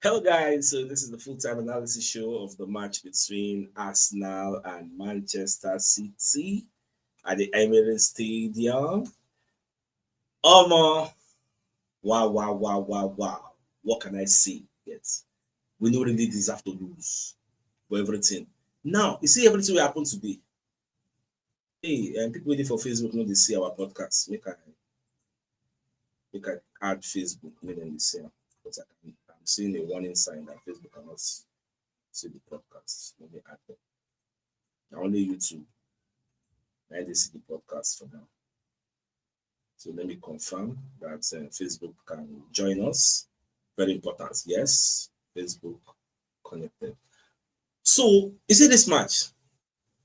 Hello, guys. So this is the full-time analysis show of the match between Arsenal and Manchester City at the Emirates Stadium. Omo, wow, wow, wow, wow, wow. What can I say? Yes, we know really deserve to lose for everything. Now, you see everything will happen today. Hey, and people waiting for Facebook, know they see our podcast. Make I add Facebook, make them they see. But I'm seeing a warning sign that Facebook cannot see the podcast. Let me add them. Now only YouTube. Now they see the podcast for now. So let me confirm that Facebook can join us. Very important. Yes, Facebook connected. So you see this match,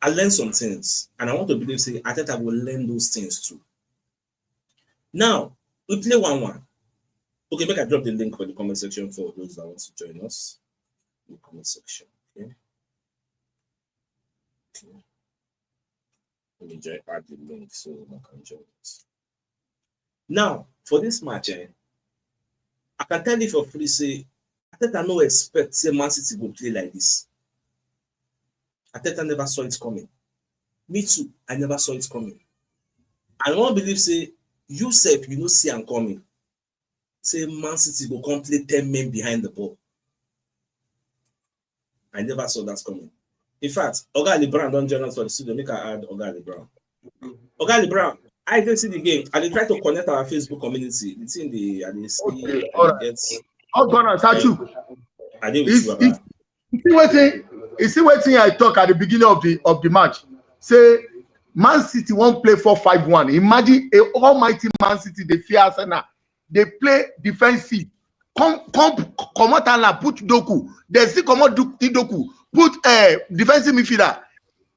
I learned some things, and I want to believe say I think I will learn those things too. Now we play 1-1. Okay, make I drop the link for the comment section for those that want to join us in the comment section. Okay. Let me add the link so I can join us. Now, for this match, I can tell you for free, say, I think I no expect say Man City will play like this. I think I never saw it coming. Me too, I never saw it coming. I don't believe, say, you self, you know, see I'm coming. Say Man City will come play 10 men behind the ball. I never saw that coming. In fact, Oga LeBron don't join us for the studio. Make I add Oga LeBron. Oga LeBron, I didn't see the game. I did try to connect our Facebook community. The thing they see, Okay, all right. get. How gonna start you? I did with you, Baba. You see what thing I talk at the beginning of the match. Say Man City won't play 4-5-1. Imagine a almighty Man City, they fear Arsenal. They play defensive. Come out and put Doku. They still come out Doku. Put defensive midfielder.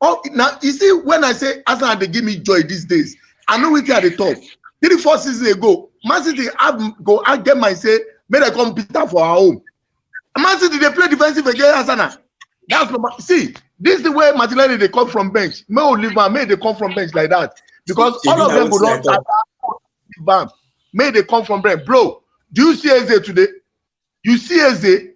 Oh, now you see when I say Arsenal, they give me joy these days. I know we at the top. 3-4 seasons ago, Man City I get my say, may they come Peter for our home. Man City they play defensive against Arsenal. That's see. This is the way Martinelli they come from bench. May Oliver may they come from bench like that because all of them go down. May they come from bench, bro. Do you see Eze today? You see Eze,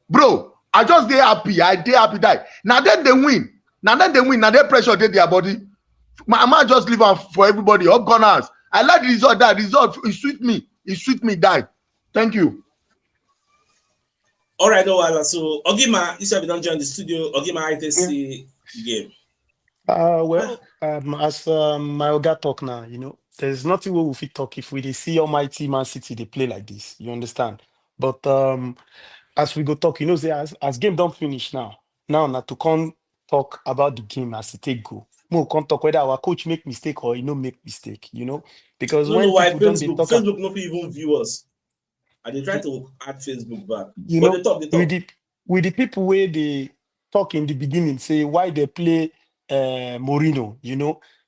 bro. I just dey happy. I dey happy die. Now then they win. Now they pressure dey their body. I might just leave am for everybody. Up gunners. I like the result. That result it sweet me. It sweet me die. Thank you. All right, no, so Ogima, you said we don't join the studio. Ogima, I just see the game. As my Oga talk now, there's nothing we will fit talk if we dey see almighty Man City they play like this. You understand? But as we go talk, say as game don't finish now to come talk about the game as it take go. We can't talk whether our coach make mistake or he no make mistake. Because when why people don't Facebook, talk, Facebook not even view us. And they try to add Facebook back. they talk. With the people where they talk in the beginning, say why they play Mourinho,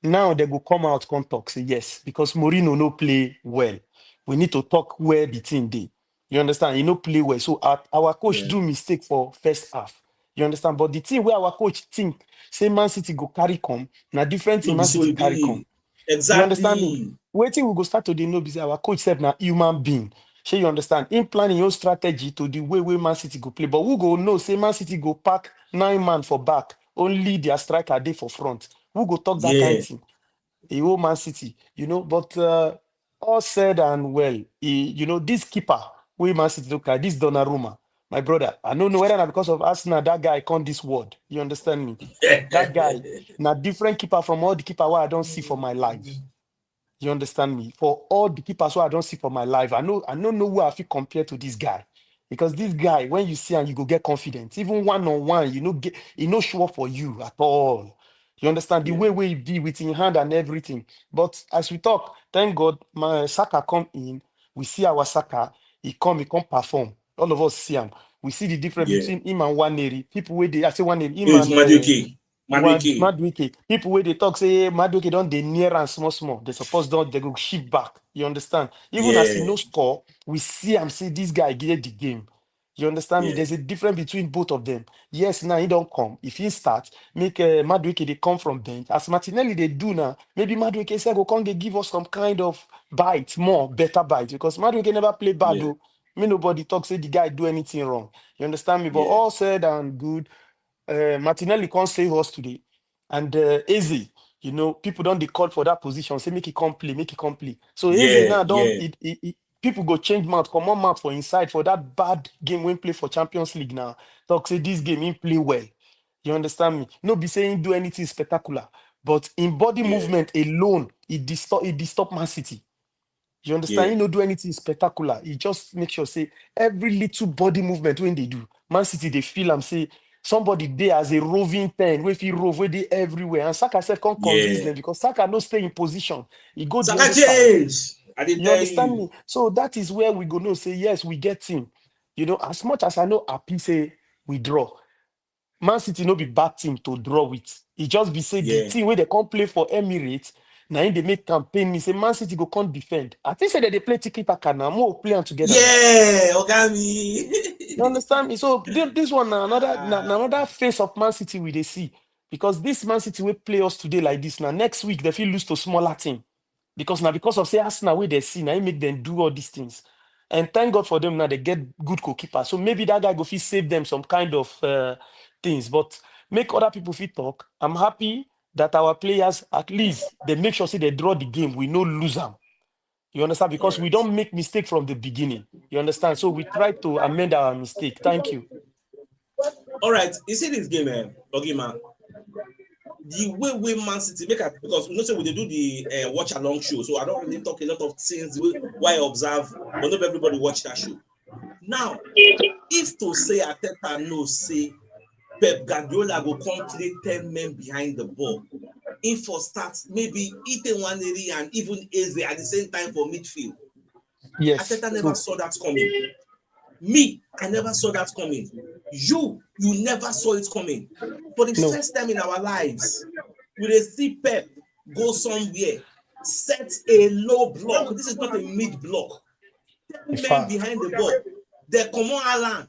now they go come out, come talk, say yes, because Mourinho no play well. We need to talk where the team did. You understand? He no play well. So our coach do mistake for first half. You understand? But the thing where our coach think, say Man City go carry come, now different thing Man City carry come. Exactly. You understand me? Waiting we go start to know because our coach said now human being. Shey you understand? In planning your strategy to the way Man City go play. But who go know, say Man City go pack 9 man for back, only their striker dey for front. Who go talk that kind of thing? The whole Man City, but all said and well, this keeper, we Man City look at this Donnarumma, my brother. I don't know whether not because of Arsenal, that guy come this word. You understand me? That guy, now different keeper from all the keeper what I don't see for my life. You understand me? For all the keepers who I don't see for my life, I don't know who I feel compared to this guy. Because this guy, when you see him, you go get confidence. Even one-on-one, he no show up for you at all. You understand the way he be with his hand and everything. But as we talk, thank God, my Saka come in. We see our Saka. He come perform. All of us see him. We see the difference between him and Waneri. People where I say Waneri, him and Madueke. People where they talk say Madueke don't they near and small. They suppose don't they go shift back. You understand? Even as he no score, we see him say this guy get the game. You understand me? There's a difference between both of them. Yes, now he don't come. If he start, make Madueke they come from bench. As Martinelli they do now, maybe Madueke say go come they give us some kind of bite, better bite. Because Madueke never play bad though. Me nobody talk say the guy do anything wrong. You understand me? But Yeah, all said and good, Martinelli can't save us today. And Eze, you know, people don't they call for that position, say make it complete, make it complete. So Eze yeah, now don't yeah, people go change mouth, come on mouth for inside for that bad game when play for Champions League now. Talk say this game in play well. You understand me? No be saying do anything spectacular, but in body yeah, movement alone, it disturb Man City. You understand? yeah, He no do anything spectacular. He just make sure say every little body movement when they do, Man City they feel am say somebody there as a roving 10, where he rove where they everywhere. And Saka said can't convince yeah. them because Saka no stay in position. He go the Saka other side. change. I did You tell understand you. me? So that is where we go know say yes, we get him. You know, as much as I know happy say we draw. Man City no be bad team to draw with. It just be say the Yeah, team where they can't play for Emirates. Now they make campaign. Me say Man City go can't defend. I think say that they play tiki taka now. More play am together now. yeah, Ogami. You understand me? So this one na another Ah, another face of Man City we they see because this Man City will play us today like this. Now next week they feel lose to smaller team because of say Arsenal where they see now it make them do all these things. And thank God for them now they get good goalkeeper. So maybe that guy go fit save them some kind of things. But make other people fit talk. I'm happy that our players at least they make sure say they draw the game. We no lose them. You understand? all Because we right. don't make mistake from the beginning. You understand? So we try to amend our mistake. Thank you. All right. You see this game, Ogima. The way Man City make it because we know say we dey do the watch along show, so I don't really talk a lot of things why I observe, but not everybody watch that show. Now, if to say Ateta no say Pep Guardiola go come play 10 men behind the ball, in for start maybe Ethan Waneri and even Eze at the same time for midfield. Yes, Ateta never true. saw that coming. Me, I never saw that coming. You never saw it coming. For the No, first time in our lives, we dey see Pep go somewhere, set a low block. This is not a mid block. 10 in men fact. behind the ball. They come on Alan,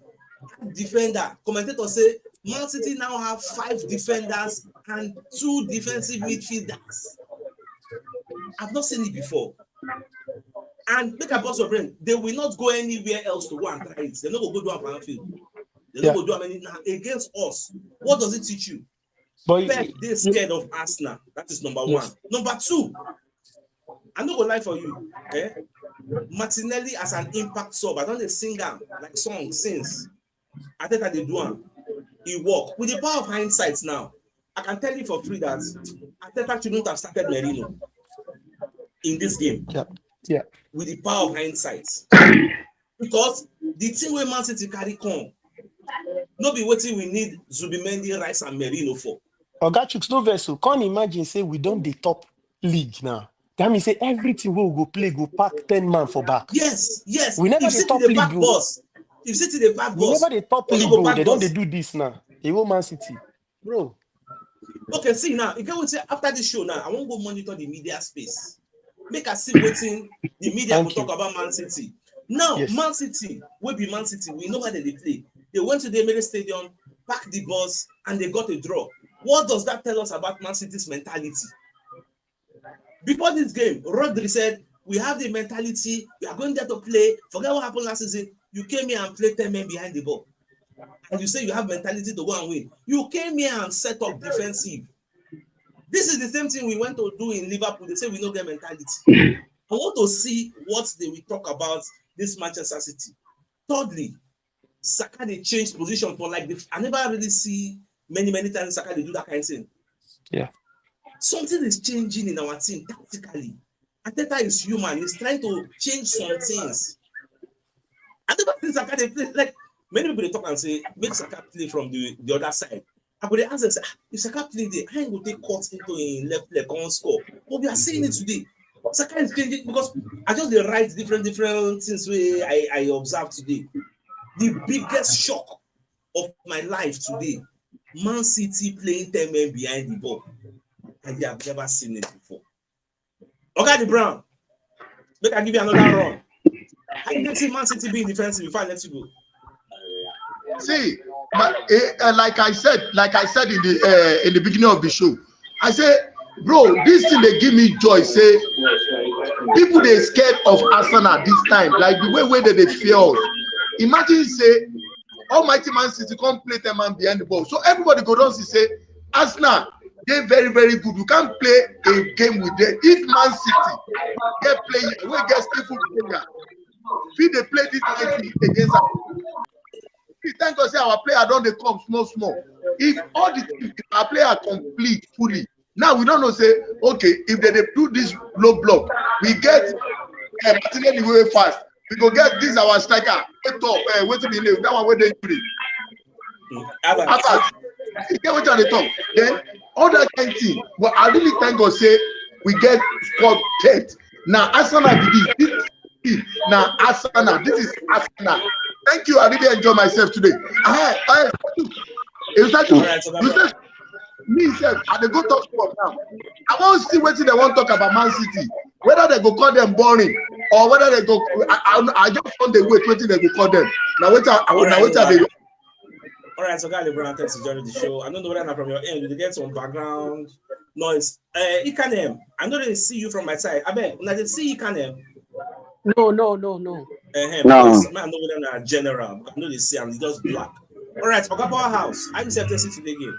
defender. Commentator say Man City now have 5 defenders and 2 defensive midfielders. I've not seen it before. And make I bust your brain, they will not go anywhere else to go and try it. They're not going to go do it for Anfield. They're not Yeah. going to do it now against us. What does it teach you? But Pep, they're scared of Arsenal. That is number one. yes. Number two, I'm not going to lie for you. Martinelli as an impact sub, I don't sing am like song since. I think that they do am. He work. With the power of hindsight now, I can tell you for free that Ateta shouldn't have started Merino in this game. Yeah. Yeah. With the power of hindsight. Because the team where Man City carry come, no be wetin we need Zubimendi, Rice and Merino for. Oga Chuks, no vessel. Can't imagine say we don't the top league now. That means say everything we go play, go pack 10 man for back. Yes. We never If the City top dey league back go. boss, if City dey back We never boss, the top we no league go go. They back don't they boss. do this now. They will Man City. Bro. Okay, see now, you get what say after this show now, I won't go monitor the media space. Make I see wetin the media will Thank talk you. about Man City. Now, Yes. Man City, will be Man City, we know where they play. They went to the Emirates Stadium, packed the bus, and they got a draw. What does that tell us about Man City's mentality? Before this game, Rodri said, we have the mentality, we are going there to play. Forget what happened last season. You came here and played 10 men behind the ball. And you say you have mentality to go and win. You came here and set up defensive. This is the same thing we went to do in Liverpool. They say we know their mentality. I want to see what they will talk about this Manchester City. Thirdly, Saka they changed position for like I never really see many times Saka they do that kind of thing. Yeah. Something is changing in our team tactically. Ateta is human. He's trying to change some things. I never think Saka they play like many people they talk and say make Saka play from the other side. I could ask them say if Saka play there, I ain't go take cut into a left leg on score. But we are seeing it today. Saka is changing because I just write different things where I observed today. The biggest shock of my life today, Man City playing 10 men behind the ball. And they have never seen it before. Okay, the Brown. Make I give you another run. I didn't see Man City being defensive before I let you go. See, like I said in the beginning of the show, I say, bro, this thing they give me joy. Say, people they scared of Arsenal this time, like the way they fear us. Imagine say Almighty Man City come play 10 man behind the ball, so everybody go down to say Arsenal they very very good. You can't play a game with them. If Man City get players, we get skillful players, if they play this game against us, thank God say our player don't they come small. If all the team, our player complete fully, now we don't know say okay if they do this low block, we get Martinelli way fast. We go get this our striker. Wait till the name that one where they injury. After get what they talk. Then all that kind of thing. But I really thank God say we get squad depth. Now Arsenal this now Arsenal. This is Arsenal. Thank you. I really enjoy myself today. Me self, I dey go talk sport now. I want to see what they want to talk about Man City. Whether they go call them boring or whether they go. I just want the wait waiting they go call them. Now wait, All right, so guys, LeBron, thanks for joining the show. I don't know whether from your end you get some background noise. Ikanem, I know they see you from my side. I bet when I see Ikanem. No. No. I know whether na general. I know they see I'm just black. All right, Oga Powerhouse. I just have to see today game.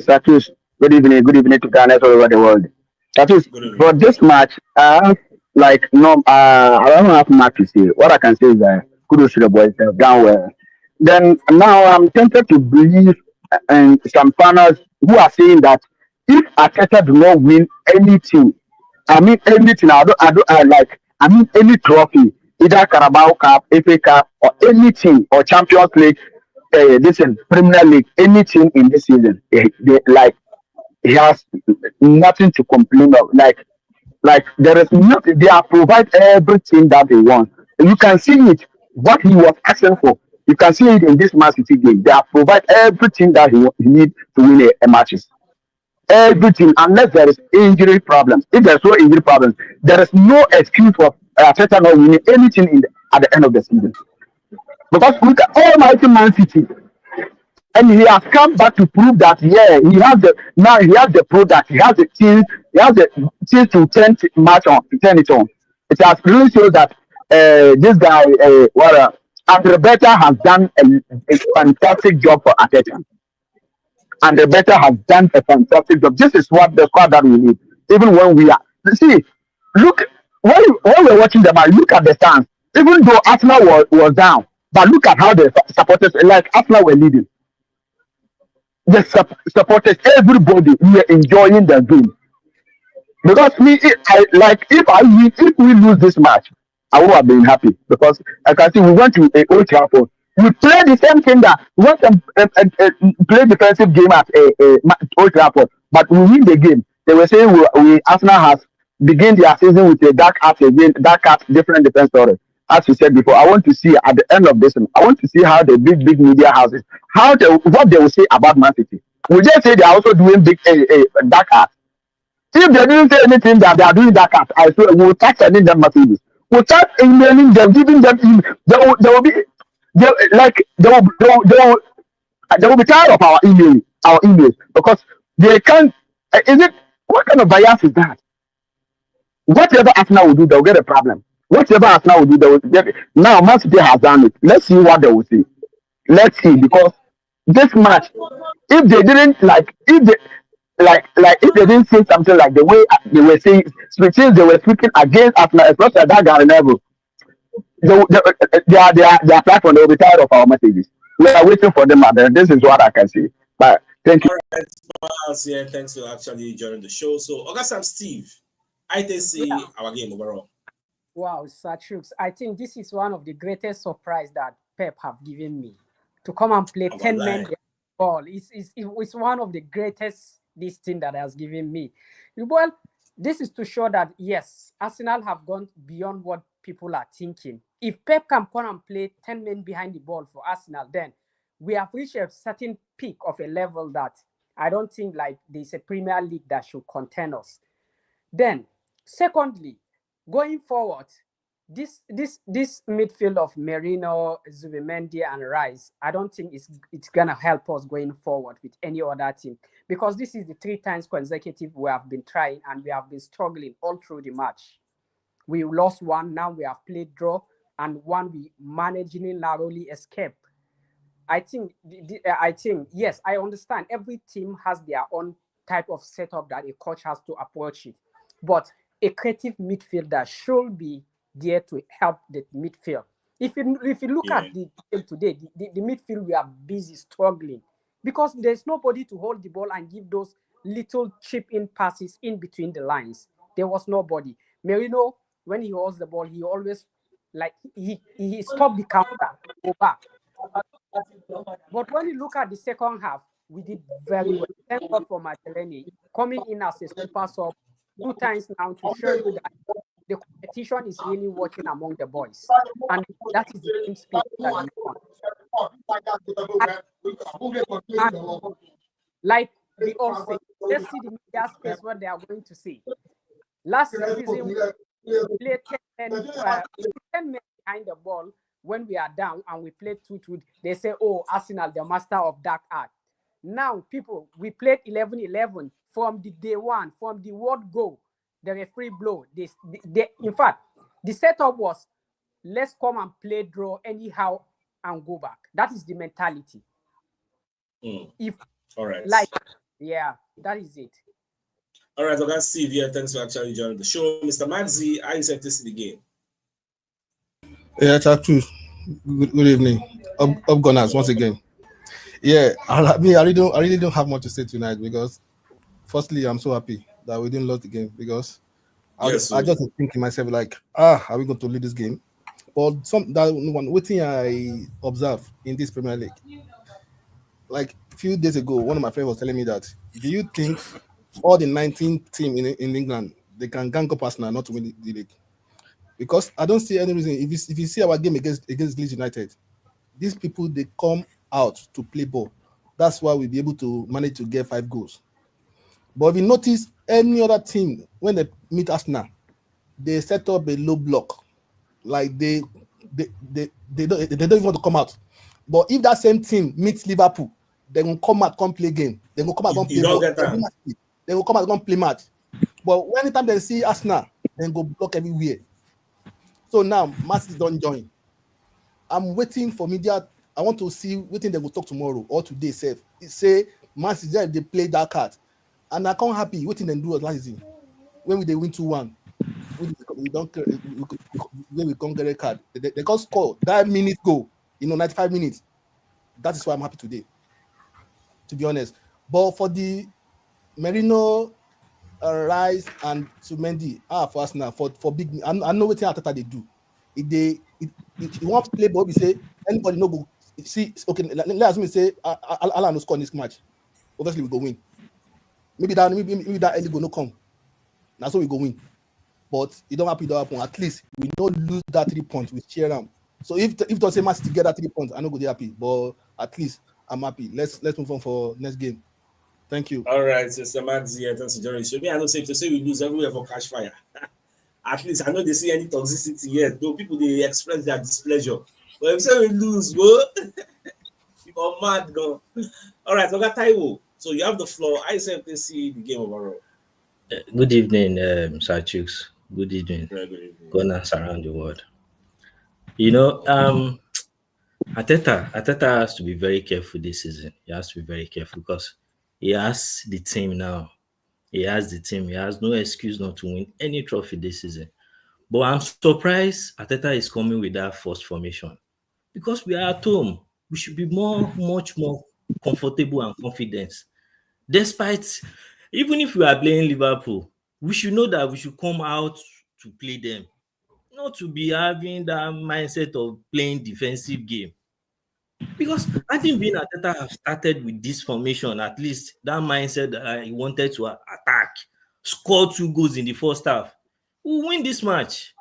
Satus, good evening to Ghana all over the world. Satus, for this match, I have I don't have much to say. What I can say is that kudos to the boys, they've done well. Then now I'm tempted to believe and some partners who are saying that if Ateta do not win anything, I mean anything, I mean any trophy, either Carabao Cup, FA Cup, or anything, or Champions League, Premier League, anything in this season, he has nothing to complain of. Like there is nothing. They have provide everything that they want. You can see it. What he was asking for, you can see it in this Man City game. They have provide everything that he need to win a matches. Everything, unless there is injury problems. If there's no injury problems, there is no excuse for Arteta not winning anything at the end of the season. Because look at Almighty Man City, and he has come back to prove that he has the product, he has the team, to turn it on. It has really shown that this guy Andrea has done a fantastic job for Arteta. And the better has done a fantastic job. This is what the squad that we need. Even when we are look when we're watching the match, look at the stands. Even though Arsenal was down, but look at how the supporters, like Arsenal were leading. The supporters, everybody, were enjoying the game. Because if we lose this match, I would have been happy because I can see we went to Old Trafford. We played the same thing that we went and play defensive game at Old Trafford, but we win the game. They were saying we Arsenal has begin their season with a dark art, different defense story. As we said before, I want to see at the end of this, I want to see how the big media houses, what they will say about Man City. We just say they are also doing big dark art. If they didn't say anything that they are doing dark art, I swear we'll start sending them messages. We'll start emailing them, giving them they will be tired of our emails because they can't. Is it what kind of bias is that? Whatever Arsenal will do, they'll get a problem. Whatever Arsenal will do, they will get it. Now Man City has done it. Let's see what they will say. Let's see, because this match, if they didn't if they didn't say something like the way they were saying, since they were speaking against Arsenal, especially that guy level, their platform, they will be tired of our messages. We are waiting for them, and this is what I can say. But thank you. All right, yeah, thanks for actually joining the show. So, August, I'm Steve. I did see our game overall. Wow, Satrux, I think this is one of the greatest surprise that Pep have given me. To come and play 10 men ball. It's one of the greatest this thing that has given me. Well, this is to show that, yes, Arsenal have gone beyond what people are thinking. If Pep can come and play 10 men behind the ball for Arsenal, then we have reached a certain peak of a level that I don't think there's a Premier League that should contain us. Then, secondly, going forward, this midfield of Merino, Zubimendi, and Rice, I don't think it's gonna help us going forward with any other team, because this is the 3 times consecutive we have been trying and we have been struggling all through the match. We lost one, now we have played draw, and one we managingly narrowly escape. I think yes, I understand every team has their own type of setup that a coach has to approach it, but a creative midfielder should be there to help the midfield. If you look at the game today, the midfield, we are busy struggling because there's nobody to hold the ball and give those little chip in passes in between the lines. There was nobody. Merino, when he holds the ball, he always he stopped the counter, go back. But when you look at the second half, we did very well. Thank God for Martinelli coming in as a super sub 2 times now to show you that the competition is really working among the boys, and that is the team spirit that we want. And like we all say, let's see the media space what they are going to say. Last season, we played 10 men behind the ball when we are down, and we played 2-2. They say, oh, Arsenal, the master of dark art. Now, people, we played 11-11 from the day one, from the word go, the referee blow. In fact, the setup was, let's come and play draw anyhow and go back. That is the mentality. All right. That is it. All right, okay, Steve here. Thanks for actually joining the show. Mr. Mancity, how you set to see the game? Yeah, that's true. Good evening. Up Gunners once again. Yeah, I really don't have much to say tonight because firstly, I'm so happy that we didn't lose the game because I just think to myself like, are we going to lead this game? But one thing I observe in this Premier League, like a few days ago, one of my friends was telling me that, do you think all the 19 teams in England, they can gang up Arsenal not to win the league? Because I don't see any reason. If you see our game against Leeds United, these people, they come out to play ball. That's why we'll be able to manage to get 5 goals. But if you notice any other team, when they meet Arsenal, they set up a low block. Like they don't even want to come out. But if that same team meets Liverpool, they will come out, come play game. They will come out, come play ball. They will come out, come play match. But anytime they see Arsenal, they go block everywhere. So now, Mancity don't join. I'm waiting for media. I want to see what they will talk tomorrow or today. Say Mancity, they play that card. And I can't happy waiting and do as last season. When they win 2-1, we can't get a card. They can't score that minute goal, 95 minutes. That is why I'm happy today, to be honest. But for the Merino, Rice and Zubimendi for Arsenal for big. I know what Arteta they do. If you want to play ball, we say anybody no go see. Okay, let us say Alan no score in this match. Obviously, we go win. Maybe that early go no come. That's how we go win. But it don't happen. At least we don't lose that 3 points. We share them. So if don't say match to get that 3 points, I no go be happy. But at least I'm happy. Let's move on for next game. Thank you. All right, Mr. Mancity, thanks for joining. So me, I know safe to say we lose everywhere for cash fire. At least I know they see any toxicity yet. Though people they express their displeasure. But if say we lose, what? People mad go. All right, we got Taiwo. So you have the floor. I said to see the game overall. Good evening, Sarchux. Good evening. Good evening. Gunners around the world. Arteta has to be very careful this season. He has to be very careful because he has the team now. He has the team. He has no excuse not to win any trophy this season. But I'm surprised Arteta is coming with that first formation because we are at home. We should be much more comfortable and confident. Despite, even if we are playing Liverpool, we should know that we should come out to play them, not to be having that mindset of playing defensive game. Because I think being Arteta have started with this formation, at least that mindset that he wanted to attack, score 2 goals in the first half, we'll win this match.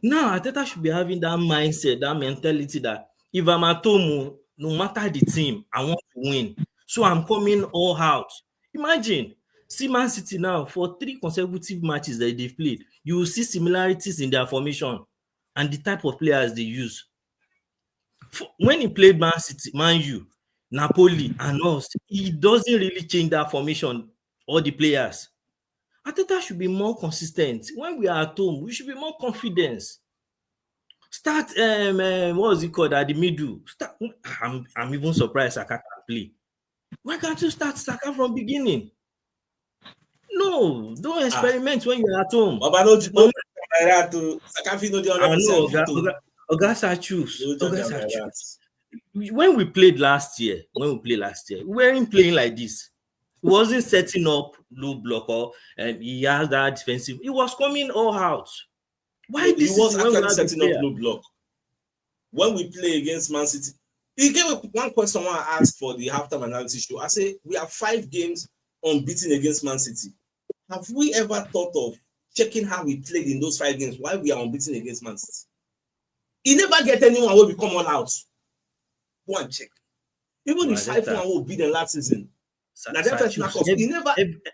Now Arteta should be having that mindset, that mentality that if I'm at home, no matter the team, I want to win. So I'm coming all out. Imagine, see Mancity now for 3 consecutive matches that they've played. You will see similarities in their formation. and the type of players they use. When he played Man City, Man U, Napoli, and us, he doesn't really change that formation or the players. Ateta should be more consistent. When we are at home, we should be more confident. Start what was it called at the middle? Start. I'm even surprised Saka can play. Why can't you start Saka from beginning? No, don't experiment when you're at home. Baba no like that too. Saka fit no dey I know 100% fit to. Oga Sachus. They will judge am like that. When we played last year, we weren't playing like this. He wasn't setting up low blocker and he has that defensive. He was coming all out. Why He this was is when we actually have setting up low block. When we play against Man City, he gave one question I asked for the halftime analysis show. I say we have 5 games unbeaten against Man City. Have we ever thought of checking how we played in those 5 games while we are unbeaten against Man City? He never get anyone where we come all out. Go and check. Even the 5-1 will beat them last season. He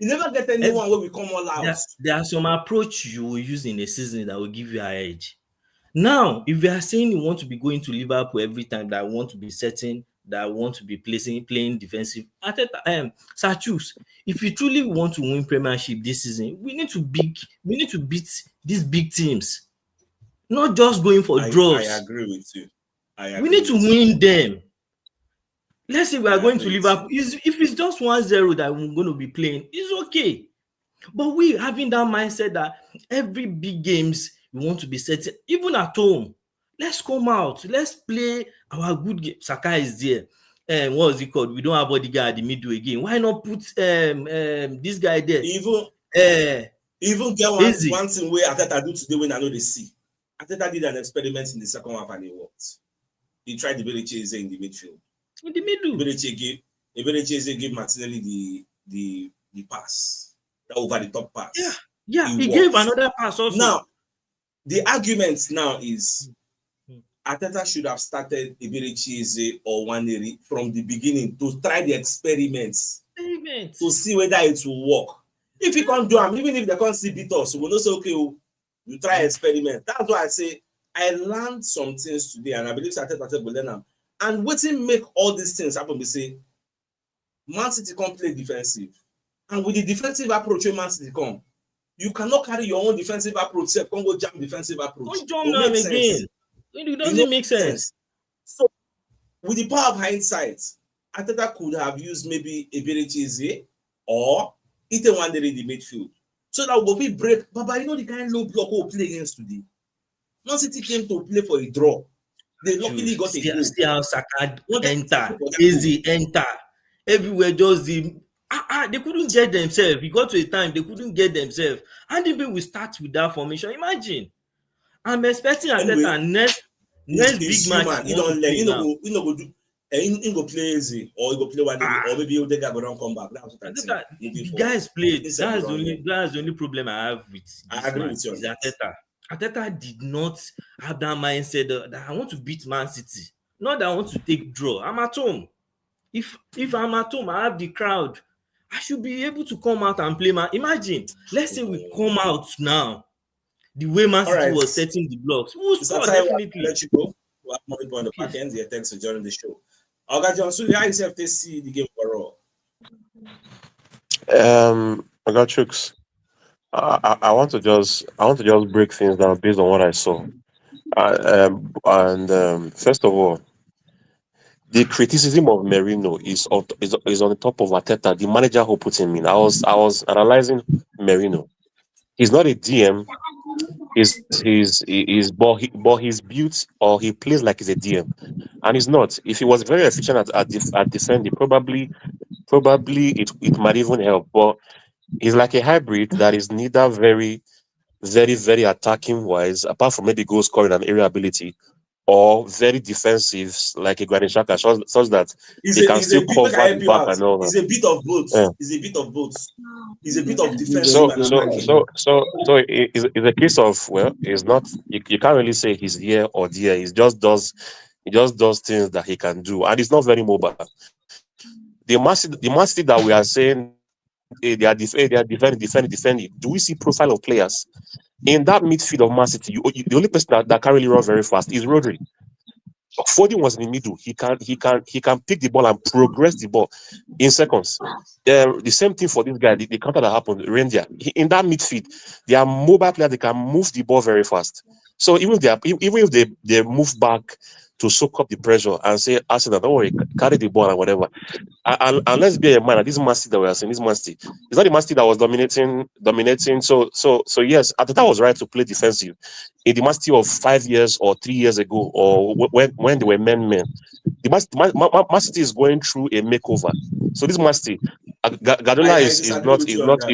never get anyone where we come all out. There are some approach you will use in a season that will give you an edge. Now, if you are saying you want to be going to Liverpool every time, that want to be setting, that want to be playing defensive, Sachus, if you truly want to win Premiership this season, we need to beat these big teams, not just going for draws. I agree with you. We need to win them. Let's say we are going to Liverpool. If it's just 1-0 that we're going to be playing, it's okay. But we having that mindset that every big games we want to be setting, even at home. Let's come out. Let's play our good game. Saka is there. What is it called? We don't have Odegaard at the middle again. Why not put this guy there? Even get one thing where Ateta do today when I know they see. Ateta did an experiment in the second half and it worked. He tried the Berechese in the midfield. In the middle. Berechese gave Martinelli the pass. The over the top pass. Yeah. He gave another pass also. Now, the argument now is Ateta should have started Berechese or Waneri from the beginning to try the experiments to see whether it will work. If he can't do them, even if they can't see beat us, we'll not say, okay, you try experiment. That's why I say I learned some things today, and I believe Ateta will learn them. And waiting make all these things happen, we say, Man City can't play defensive. And with the defensive approach when Man City come, you cannot carry your own defensive approach. You can't go jam defensive approach. Don't jump them again. It doesn't make sense. So, with the power of hindsight, Ateta could have used maybe a Berechese or Ite Wanderers in the midfield. So that will be break. Baba, you know the kind of low block we'll play against today. Man City came to play for a draw. They luckily got a goal. See how Saka enter. Easy enter. Everywhere just the they couldn't get themselves. It got to a time they couldn't get themselves. And then we start with that formation. Imagine. I'm expecting Ateta next big match. He don't let he no go do. He go play easy or he go play one or maybe Odegaard go don't come back. That's what I think. The guys played. That's the only problem I have with this I agree with you. Is Ateta. Ateta did not have that mindset that I want to beat Man City. Not that I want to take draw. I'm at home. If I'm at home, I have the crowd. I should be able to come out and play. Imagine, let's say we come out now. The way Man City was setting the blocks. We'll score definitely. Let you go. We have money on the back end. Yeah, thanks for joining the show. Oga Johnson, how yourself to see the game overall? I got Chooks. I want to just break things down based on what I saw. First of all, the criticism of Merino is on the top of Ateta, the manager who put him in. I was analyzing Merino. He's not a DM. But he's built or he plays like he's a DM, and he's not. If he was very efficient at defending, probably it might even help. But he's like a hybrid that is neither very, very, very attacking wise, apart from maybe goal scoring and area ability, or very defensive like a Granit Xhaka, such that he can still cover the back and all that. It's a bit of both. Yeah. It's a bit of both. It's a bit of defensive. So it's a case of, well, it's not. You can't really say he's here or there. He just does things that he can do, and it's not very mobile. The Mancity that we are saying they are defending. Do we see profile of players in that midfield of Man City? The only person that can really run very fast is Rodri. Foden was in the middle. He can pick the ball and progress the ball in seconds. The same thing for this guy. The counter that happened, Reindeer. In that midfield, they are mobile players. They can move the ball very fast. So even if they move back to soak up the pressure and say, Arsenal, don't worry, carry the ball and whatever. And let's be a man. This Man City that we are seeing, this Man City, it's not the Man City that was dominating. So yes, Arteta was right to play defensive. In the Man City of 5 years or 3 years ago, or when they were men, the Man City is going through a makeover. So this Man City, Guardiola is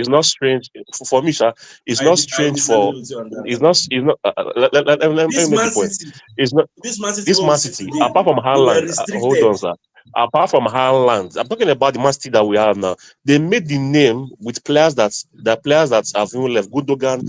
not strange for me, sir. It's not strange for. It's not. Let me make the point. It's not this Man City. Apart from Haaland, hold on, sir. Apart from Haaland, I'm talking about the Man City that we have now. They made the name with players that have even left. Gundogan,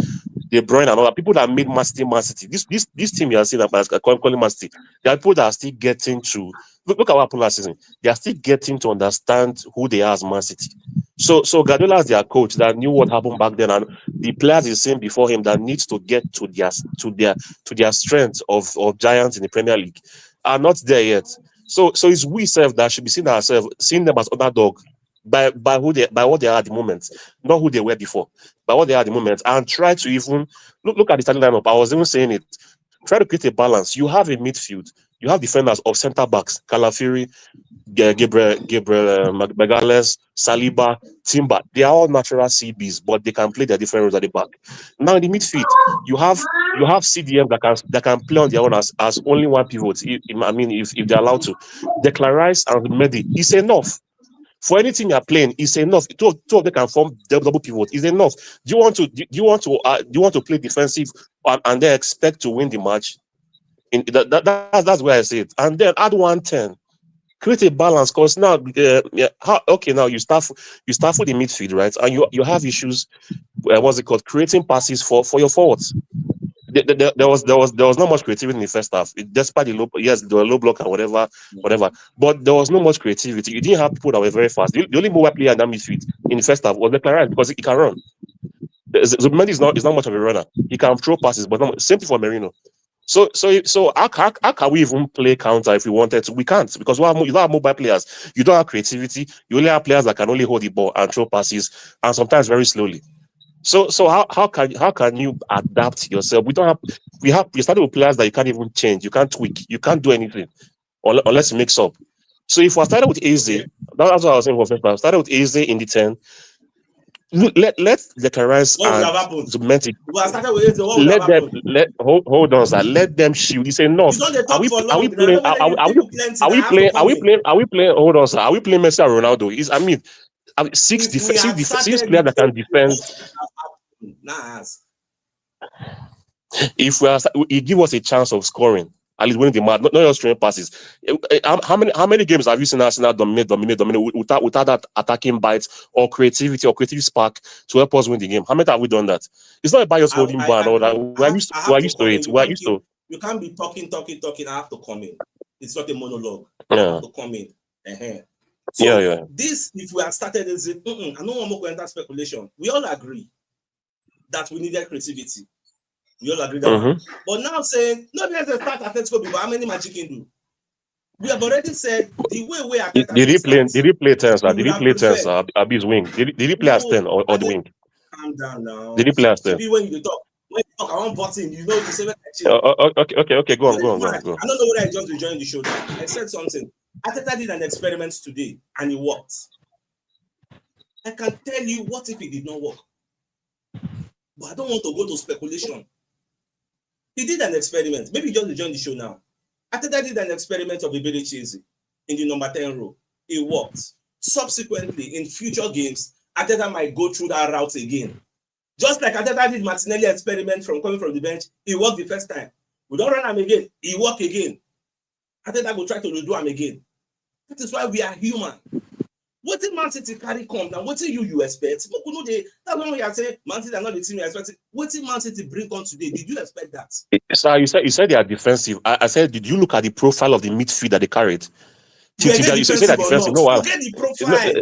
De Bruyne, and all that. People that made Man City. This team you are seeing as calling Man City. There are people that are still getting to look at what happened last season. They are still getting to understand who they are as Man City. So Guardiola is their coach that knew what happened back then, and the players he's seen before him that needs to get to their strength of giants in the Premier League are not there yet. So it's we self that should be seeing them as underdog by what they are at the moment, not who they were before, by what they are at the moment, and try to even look at the starting lineup. I was even saying it. Try to create a balance. You have a midfield. You have defenders of centre backs, Calafiori, Gabriel Magalhaes, Saliba, Timber. They are all natural CBs, but they can play their different roles at the back. Now in the midfield, you have CDM that can play on their own as only one pivot. If they're allowed to. Declan Rice and Mehdi is enough. For anything you're playing, it's enough. Two of them can form double pivot. It's enough. Do you want to play defensive and then expect to win the match? That's where I say it. And then add 110. Create a balance, because now, now you start for the midfield, right? And you have issues. What's it called? Creating passes for your forwards. There was not much creativity in the first half. Despite the low, yes, there were low block and whatever, but there was no much creativity. You didn't have people that were very fast. The only mobile player in that midfield in the first half was Declan Rice, because he can run. Zubimendi is not much of a runner. He can throw passes, but same thing for Merino. So how can we even play counter if we wanted to? We can't, because you don't have mobile players. You don't have creativity. You only have players that can only hold the ball and throw passes, and sometimes very slowly. So how can you adapt yourself? We started with players that you can't even change. You can't tweak. You can't do anything unless you mix up. So if I started with Eze, that's what I was saying for first. I started with Eze in the 10. Let the Rice and Zubimendi. Hold on, sir. Let them shoot. It's enough. Are we playing? Hold on, sir. Are we playing Messi and Ronaldo? Six players that can defend. If he give us a chance of scoring, at least winning the match, not just throwing passes. How many games have you seen Arsenal dominate without that attacking bite or creativity spark to help us win the game? How many have we done that? It's not about just holding ball and all that. We're used to it. You can't be talking. I have to come in. It's not a monologue. Yeah. I have to come in. So this, if we had started, I don't want more to enter speculation. We all agree that we needed creativity. We all agree that. But now saying, no, let's start Atletico Bilbao. How many magic can do? We have already said the way Atletico. Did he play 10, sir? Did he play 10, sir? Abi's wing. Did he play as 10 or the wing? Calm down now. Did he play as 10? When you talk, I want button. You know, you say okay. Go on. I don't know whether I just enjoying the show. I said something. Ateta did an experiment today and it worked. I can tell you what if it did not work. But I don't want to go to speculation. He did an experiment. Maybe just enjoying the show now. Ateta did an experiment of Ebele Chelsea in the number 10 row. It worked. Subsequently, in future games, Ateta might go through that route again. Just like Ateta did Martinelli experiment from coming from the bench, it worked the first time. We don't run him again, it worked again. Ateta will try to redo him again. That is why we are human. What did Man City carry come now? What did you expect? That's when we are saying Man City are not the team you expected. What did Man City bring on today? Did you expect that? Sir, you said they are defensive. I said, did you look at the profile of the midfield that they carried? You say that defensive. No, forget the profile.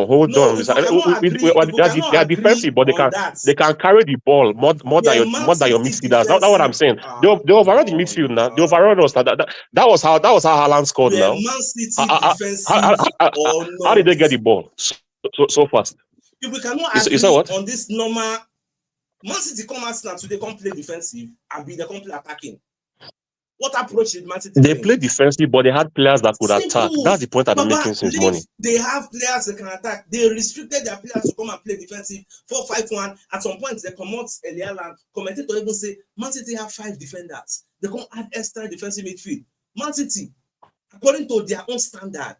Hold on. If we cannot agree, They are defensive, but they can carry the ball more than your midfielders. That's what I'm saying. They overrun the midfield now. They overrun us. That was how Haaland scored Were now. Man City defensive or not? How did they get the ball so fast? If we cannot You agree what? on this normal, Man City come out now today, come play defensive and they come play attacking. What approach did Man City They bring? play defensive, but they had players that could Simple. attack. That's the point I've been making since morning. They have players that can attack. They restricted their players to come and play defensive 4-5-1. At some point, they come out earlier and commentator even say Man City have 5 defenders. They come add extra defensive midfield. Man City, according to their own standard,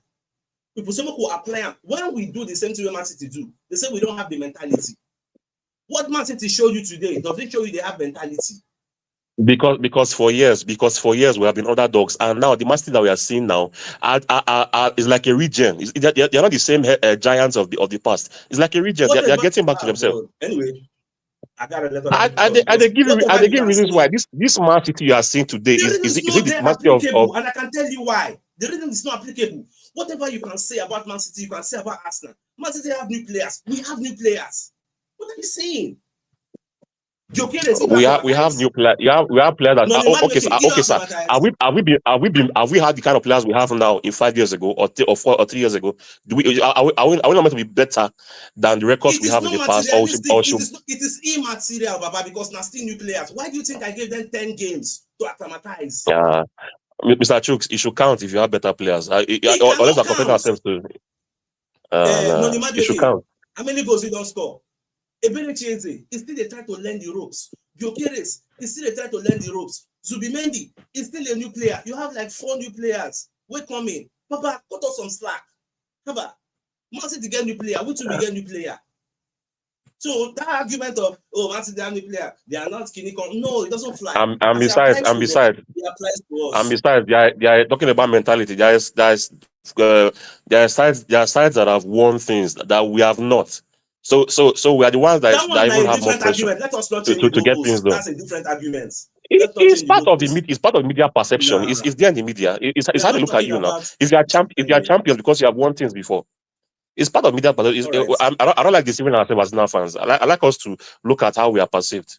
people say who apply them. When we do the same thing Man City do, they say we don't have the mentality. What Man City show you today, does it show you they have mentality? Because for years we have been underdogs, and now the Man City that we are seeing now is like a regen. They're not the same giants of the past. It's like a regen. They're getting back to themselves. God. Anyway, I got a letter. I give reasons why this Man City you are seeing today is it the master of and I can tell you why. The reason is not applicable. Whatever you can say about Man City, you can say about Arsenal. Man City have new players. We have new players. What are you saying? We have new players. We have players that have we had the kind of players we have now in 5 years ago or 3 years ago? Are we not meant to be better than the records we have in the past? It is immaterial, Baba, because now still new players. Why do you think I gave them 10 games to acclimatize? Yeah, Mr. Chooks, it should count if you have better players. Unless we're comparing ourselves to it should count. How many goals you don't score? Eberechi is still they try to learn the ropes. Gyökeres is still they try to learn the ropes. Zubimendi is still a new player. You have like 4 new players. We come in. Papa, cut us some slack. Papa, Man City get new player. Which will get new player? So that argument of Man City have new player, they are not Kinikon. No, it doesn't fly. And besides, they are talking about mentality. There are sides that have won things that we have not. So we are the ones that even have more pressure. Let us not change to get things done. That's a different argument. It's part of the media perception. No. It's there in the media. It's how they look at you now. If you are champions because you have won things before, it's part of media perception. I don't like deceiving ourselves as now fans. I like us to look at how we are perceived.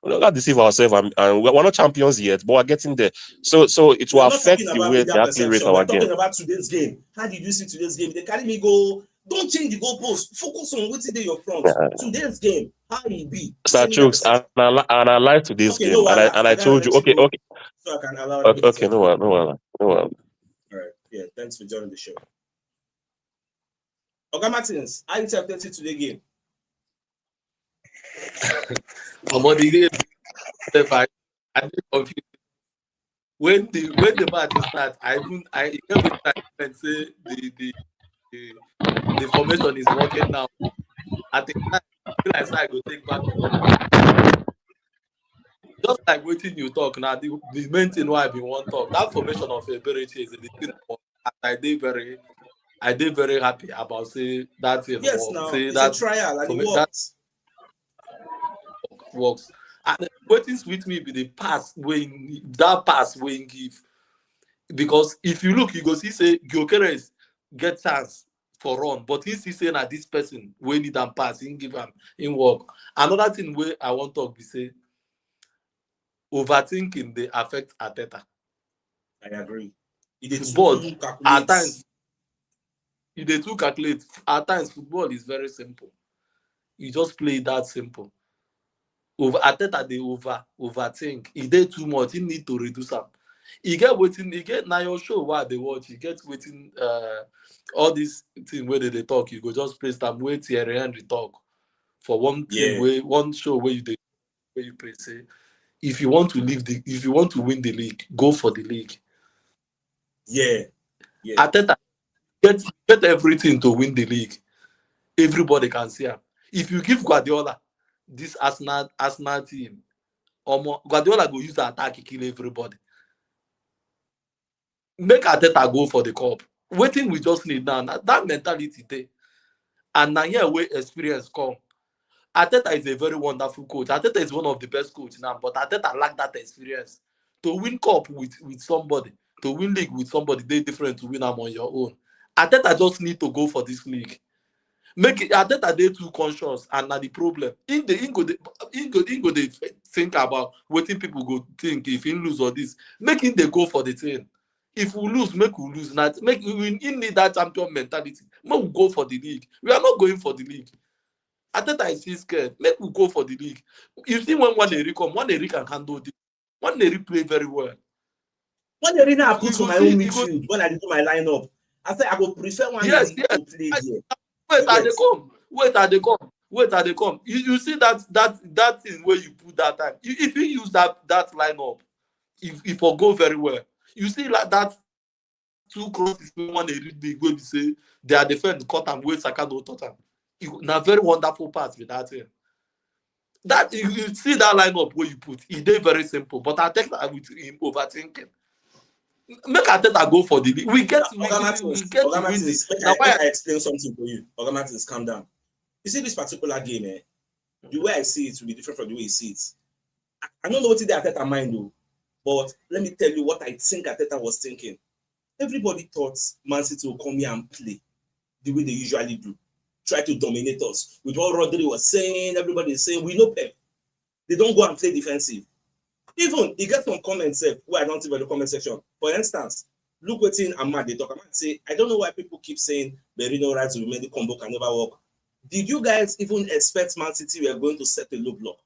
We don't deceive ourselves, and we're not champions yet, but we're getting there. So it will affect the way they actually rate our game. We're talking about today's game. How did you see today's game? They carry me go. Don't change the goalpost. Focus on what's in your front. Today's game, how it be. Sir Chooks, and I like today's game, no, and I told you, okay. So I can allow. Okay, no one. All right, yeah. Thanks for joining the show. Okay, Martins, how you interpreted today's game? I'm on the game. I'm confused. When the match starts, I every time I say the formation is working now. I think I go take back. Just like waiting you talk now, the main thing why I been want talk. That formation of ability is the thing. I did very happy about say that thing. Yes, now say it's that a trial and it works. And waiting with me be the pass when give. Because if you look, you go see say Gyökeres get chance for run, but he see say that this person we need and pass, he give him in work. Another thing where I want to talk be say overthinking they affect Arteta. I agree. But at times you they too calculate. At times football is very simple. You just play that simple. Arteta they overthink. If they too much, he need to reduce them. He get now your show while they watch. He get waiting all this thing where they talk. You go just press them wait Thierry Henry talk for one thing one show where you play say if you want to win the league, go for the league. Yeah. Arteta get everything to win the league. Everybody can see him. If you give Guardiola this Arsenal team, Guardiola go use the attack kill everybody. Make Arteta go for the cup. Waiting we just need now that mentality there. And now here where experience come. Arteta is a very wonderful coach. Arteta is one of the best coaches now, but Arteta lack that experience to win cup with somebody. To win league with somebody, they different to win them on your own. Ateta just need to go for this league. Make it Ateta they too conscious, and now the problem. In go they think about what people go think if he lose or this. Make him they go for the thing. If we lose, make we lose. Not make we need that champion mentality. Make we go for the league. We are not going for the league. Ateta is still scared. Make we go for the league. You see when one Eri come, one Eri can handle this. One Eri play very well. One arena I put for my own see, midfield when I do my lineup. I said I go prefer one Yes, to yes. play there. Wait till they come. Wait till they come. You see that thing where you put that time. If you use that lineup, if will go very well. You see like that two crosses one they read big where we say they are defend cut and wait Saka no touch am. Now very wonderful pass with that thing. That you see that lineup where you put, it is very simple. But I take that with him overthinking. Make Ateta go for the league. We get to win this. Now why I explain something to you. Oga Martins, calm down. You see this particular game, the way I see it will be different from the way you see it. I don't know what the Ateta mind though, but let me tell you what I think Ateta was thinking. Everybody thought Man City will come here and play the way they usually do. Try to dominate us. With what Rodri was saying, everybody is saying, we know Pep. They don't go and play defensive. Even he got some comments where I don't see by the comment section. For instance, look what's in Ahmad. They talk about say, I don't know why people keep saying Merino rights will make the combo can never work. Did you guys even expect Man City were going to set a low block?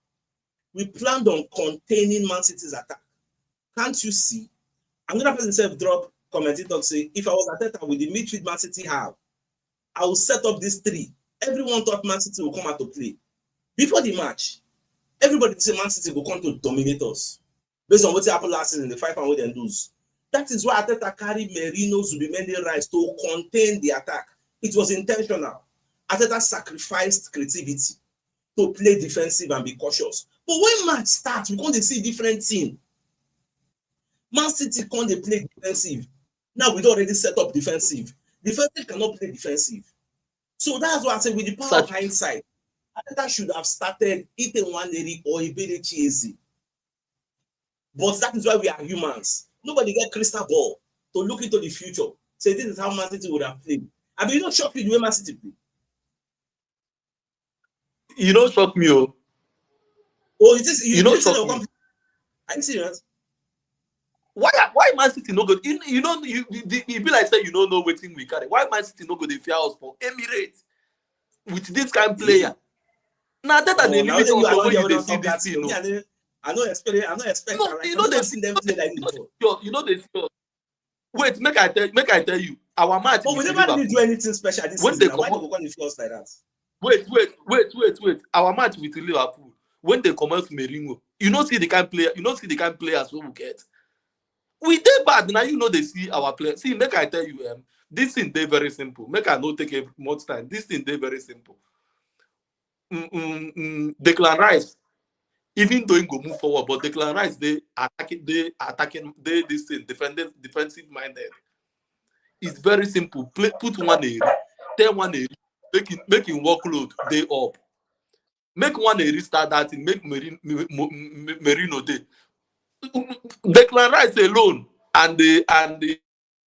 We planned on containing Man City's attack. Can't you see? Another person said drop comment. He talk say, if I was Ateta with the midfield Man City have, I will set up this three. Everyone thought Man City will come out to play. Before the match, everybody said Man City will come to dominate us. Based on what happened last season, the 5-1 we then lose. That is why Ateta carried Merino, Zubimendi, Rice to contain the attack. It was intentional. Ateta sacrificed creativity to play defensive and be cautious. But when match starts, we can't see different team. Man City can't play defensive. Now we don't already set up defensive. Defensive cannot play defensive. So that's why I say with the power of hindsight, Ateta should have started eating one Eri or Ibere Chiesi. But that is why we are humans. Nobody get crystal ball to look into the future. Say this is how Man City would have played. I mean, you don't shock me the way Man City play. You don't shock me, oh. Oh, it is. You don't shock me. Are you serious? Why Man City no good? You be like say you don't know what thing we carry. Why Man City no go dey fear us for Emirates with this kind of player? Now that they limit us for when you see this thing. I don't expect. No, you know they see them play like this. You know they see us. Wait, make I tell you. Our match. But we never really do anything special this when season. Why do we go on the first like that? Wait. Our match with Liverpool. When they come out Mourinho, you don't see the kind of player. You don't see the kind of players we will get. We did bad now. You know they see our players. See, make I tell you, this thing they very simple. Make I not take much time. This thing they very simple. Declan Rice. Even though he go move forward, but Declan Rice they attacking this thing defensive minded. It's very simple. Put one area, tell one area, make him workload day up. Make one area start that thing, make Merino day. Declan Rice alone and the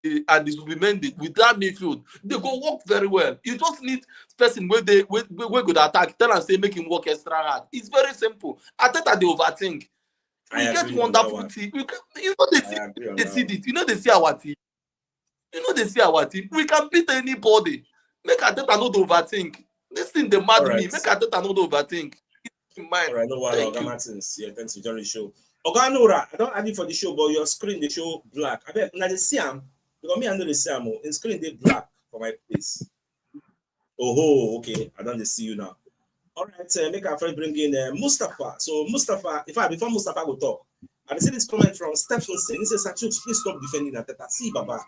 Zubimendi with that midfield, they go work very well. You just need person where go attack, tell and say make him work extra hard. It's very simple. Ateta they overthink. We get wonderful team. You know they see it. You know they see our team. We can beat anybody. Make Ateta not overthink. This thing they mad me. Make Ateta not overthink. In mind. All right, no worry, Oga Martins. Yeah, thanks for joining the show. Oga Nora, I don't have it for the show, but your screen they show black. I bet now they see him. Because me I know they see him. In screen they black for my place. Oh, okay. I don't see you now. All right, make our friend bring in Mustafa. So Mustafa, before Mustafa will talk, I see this comment from Stephenson. He says, "Achuk, please stop defending Ateta. See, Baba,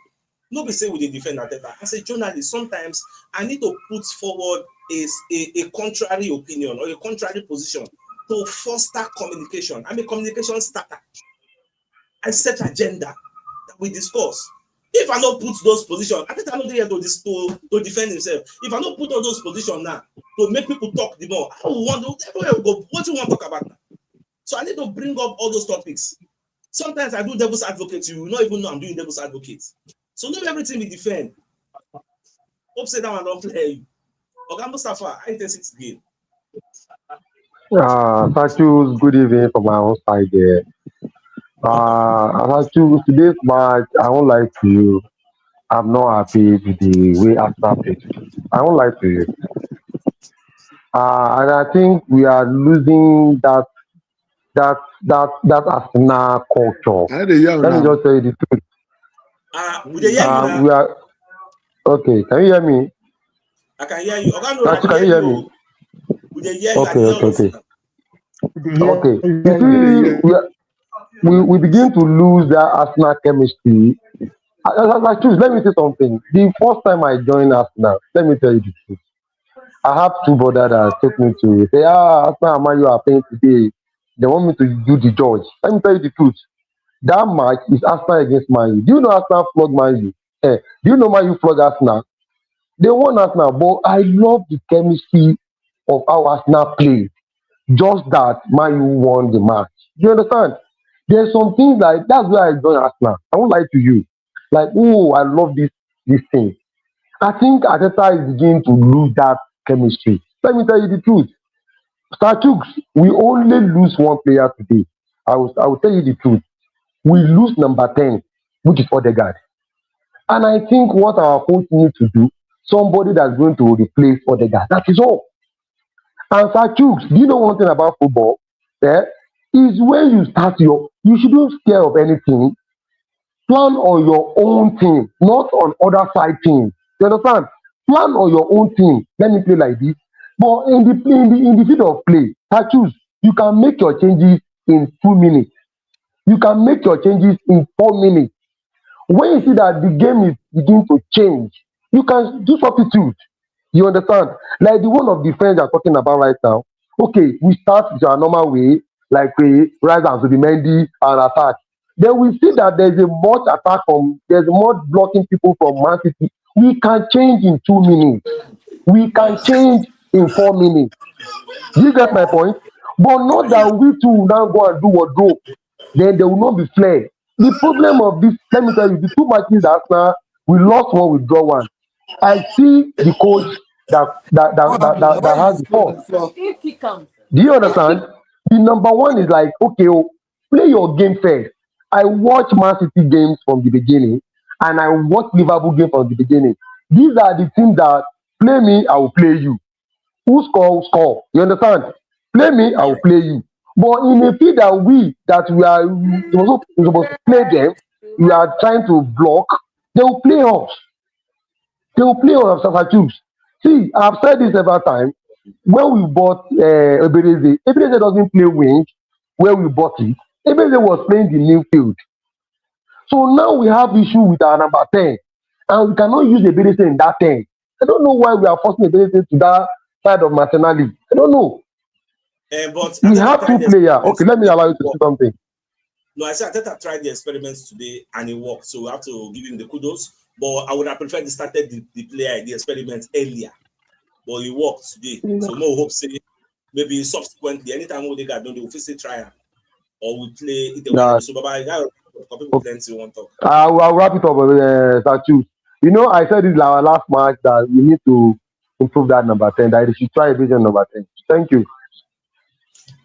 nobody say we defend Ateta. As a journalist, sometimes I need to put forward a contrary opinion or a contrary position to foster communication. I'm a communication starter. I set agenda that we discuss. If I don't put those positions, I think I'm not here to defend himself. If I don't put all those positions now to make people talk the more, I will want to everywhere we go. What do you want to talk about now? So I need to bring up all those topics. Sometimes I do devil's advocate. You will not even know I'm doing devil's advocate. So not everything we defend. Upside down and don't play you. Okay, Mustafa, I intensity game. Sachu's good evening from my own side there. Sachu, today's match, I won't lie to you. I'm not happy with the way Arsenal played today. I won't lie to you. And I think we are losing that Arsenal culture. I dey hear Let me now. just tell you the truth. We dey hear you now. We are okay. Can you hear me? I can hear you. Okay, no, I Sachu, dey can you hear hear me? you. We dey hear you. I Okay, dey hear okay, all of okay. you now. Okay. You see, we begin to lose that Arsenal chemistry. I choose. Let me say something. The first time I joined Arsenal, let me tell you the truth. I have two brothers that took me to say, Arsenal and Man U are playing today. They want me to do the judge. Let me tell you the truth. That match is Arsenal against Man U. Do you know Arsenal flog Man U? Do you know Man U flog Arsenal? They won Arsenal, but I love the chemistry of how Arsenal play. Just that Man U won the match. Do you understand? There's some things like that's why I joined Arsenal. I won't lie to you. Like, oh, I love this thing. I think Ateta is beginning to lose that chemistry. Let me tell you the truth. Starchuk, we only lose one player today. I will tell you the truth. We lose number 10, which is Odegaard. And I think what our coach needs to do, somebody that's going to replace Odegaard. That is all. And Starchuk, do you know one thing about football? Is when you start you shouldn't scare of anything. Plan on your own team, not on other side teams. You understand? Plan on your own team. Let me play like this. But in the field of play, I choose. You can make your changes in 2 minutes. You can make your changes in 4 minutes. When you see that the game is beginning to change, you can do substitute. You understand? Like the one of the friends you're talking about right now. Okay, we start with our normal way, like we rise and to the Mendy and attack. Then we see that there's more blocking people from Man City. We can change in 2 minutes. We can change in 4 minutes. You get my point? But not that we two will now go and do wardrobe. Then there will not be flair. The problem of this, let me tell you, the two matches that Arsenal, we lost one, we draw one. I see the coach that has the fault. Do you understand? The number one is like, okay, play your game first. I watch Man City games from the beginning, and I watch Liverpool games from the beginning. These are the teams that play me, I will play you. Who score, score. You understand? Play me, I will play you. But in a field that we are supposed to play them, we are trying to block, they will play us. They will play on substitutes. See, I've said this several times. When we bought Ebereze doesn't play wing where we bought it. Ebereze was playing the Midfield. So now we have issue with our number 10. And we cannot use Ebereze in that 10. I don't know why we are forcing Ebereze to that side of Martinelli. I don't know. But we have two players. Okay, let me allow you to say something. No, I said Ateta tried the experiments today and it worked. So we have to give him the kudos. But I would have preferred to started the experiment earlier. But it worked today. So no hope say maybe subsequently, anytime we got done, they will still try it. Or we play it one. So bye people plenty want to talk. I'll wrap it up with Sachu. You know, I said this in our last match that we need to improve that number 10, that we should try a vision number 10. Thank you.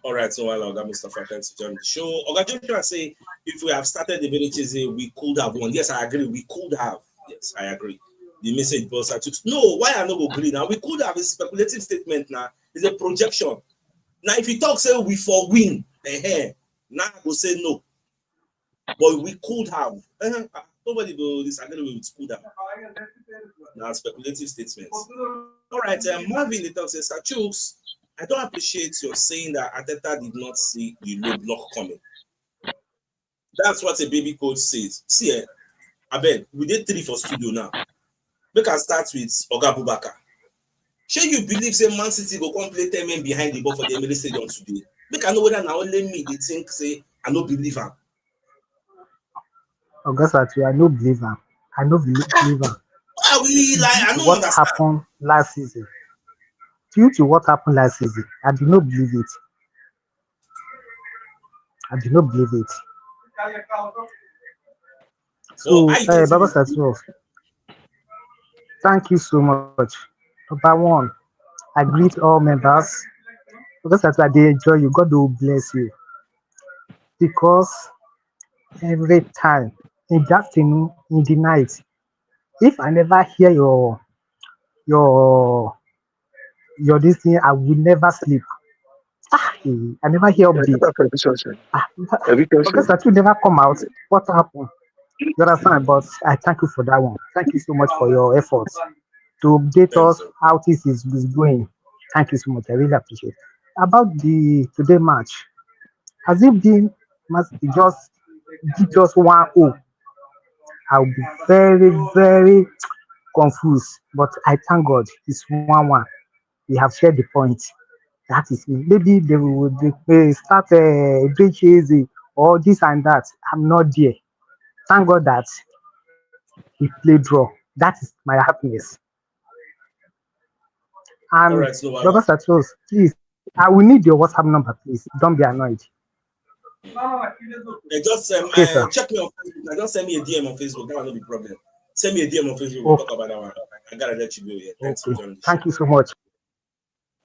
All right, so while Oga Mustafa thanks to join the show. Oga Joshua say if we have started the villages, we could have won. Yes, I agree. We could have. Yes, I agree. The message was no, why I not agree now? We could have a speculative statement now. It's a projection. Now, if you talk, say we for win, now I go say no. But we could have. Nobody will disagree with could have. Now, speculative statements. All right, Marvin, the talk says, Chooks, I don't appreciate your saying that Ateta did not see the low block coming. That's what a baby coach says. See, Abel, we did 3 for studio now. Make us start with Oga Bubaka. Sure you believe say Man City go come play 10 men behind the ball for the Emirates Stadium today? Make I know whether now only me they think say I no believe him. Augustatu, I no believe him. I no believe him. I don't what understand. Happened last season. Due to what happened last season, I do not believe it. I do not believe it. So, Well, I don't Baba think Satsuo, thank you so much. Number one, I greet all members. Because as they enjoy you, God will bless you. Because every time in the afternoon, in the night, if I never hear your this thing, I will never sleep. I never hear update. Because that will never come out. What happened? You understand? But I thank you for that one. Thank you so much for your efforts to update thanks, us sir. how this is going. Thank you so much. I really appreciate it. About the today match, has it been just give just 1-0? I'll be very, very confused. But I thank God it's 1-1. We have shared the point. That is me. Maybe they start break easy or this and that. I'm not there. Thank God that we play draw. That is my happiness. All And right, no, Baba. Baba Satos, please, I will need your WhatsApp number, please. Don't be annoyed. Just Okay, sir. check me on Facebook. Now, just send me a DM on Facebook. That will not be problem. Send me a DM on Facebook. We'll Okay. talk about that one. I gotta let you go here. Thanks for Okay. joining the show. Thank you so much.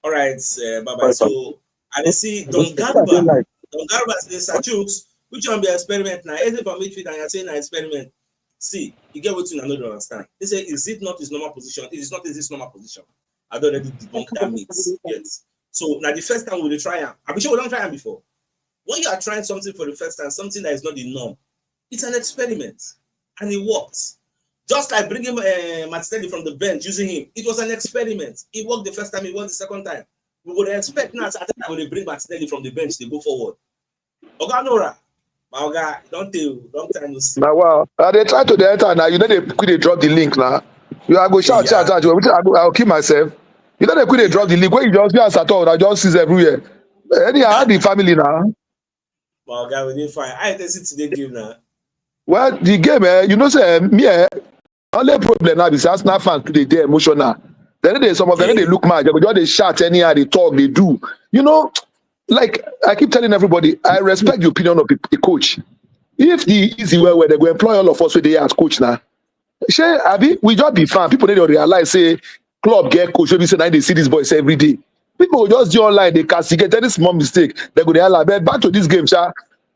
All right, bye bye. So I see Don Garba. Don Garba says, Sachooks, which one be experiment now? Is it for midfield and you're saying an experiment? See, you get what you know, don't understand. They say, is it not his normal position? It is not his normal position. I don't already debunk that myth yet. So now the first time we will try him. I'm sure we don't try him before. When you are trying something for the first time, something that is not the norm, it's an experiment, and it worked. Just like bringing Martinelli from the bench, using him, it was an experiment. It worked the first time, it worked the second time. We would expect now that when they bring Martinelli from the bench, they go forward. Oga Nora, my Oga, don't time to see. Now, wow. They try to the enter now. You know they quickly drop the link now. You are go shout. I'll kill myself. You know they quickly drop the link. When you just be as at all, I just see everywhere. Anyhow, the family now. My Oga, we didn't find. I didn't see today game now. Well, the game, you know, say me, only problem now is Arsenal fans they emotional. Then some of them they look mad. They shout anyhow, they talk, they do. You know, like I keep telling everybody, I respect the opinion of the coach. If the easy way where they go employ all of us with the as coach now, we just be fine. People need to realize say club get coach. We say now they see these boys every day. People will just do online, they castigate any small mistake. They go there. But back to this game, sir.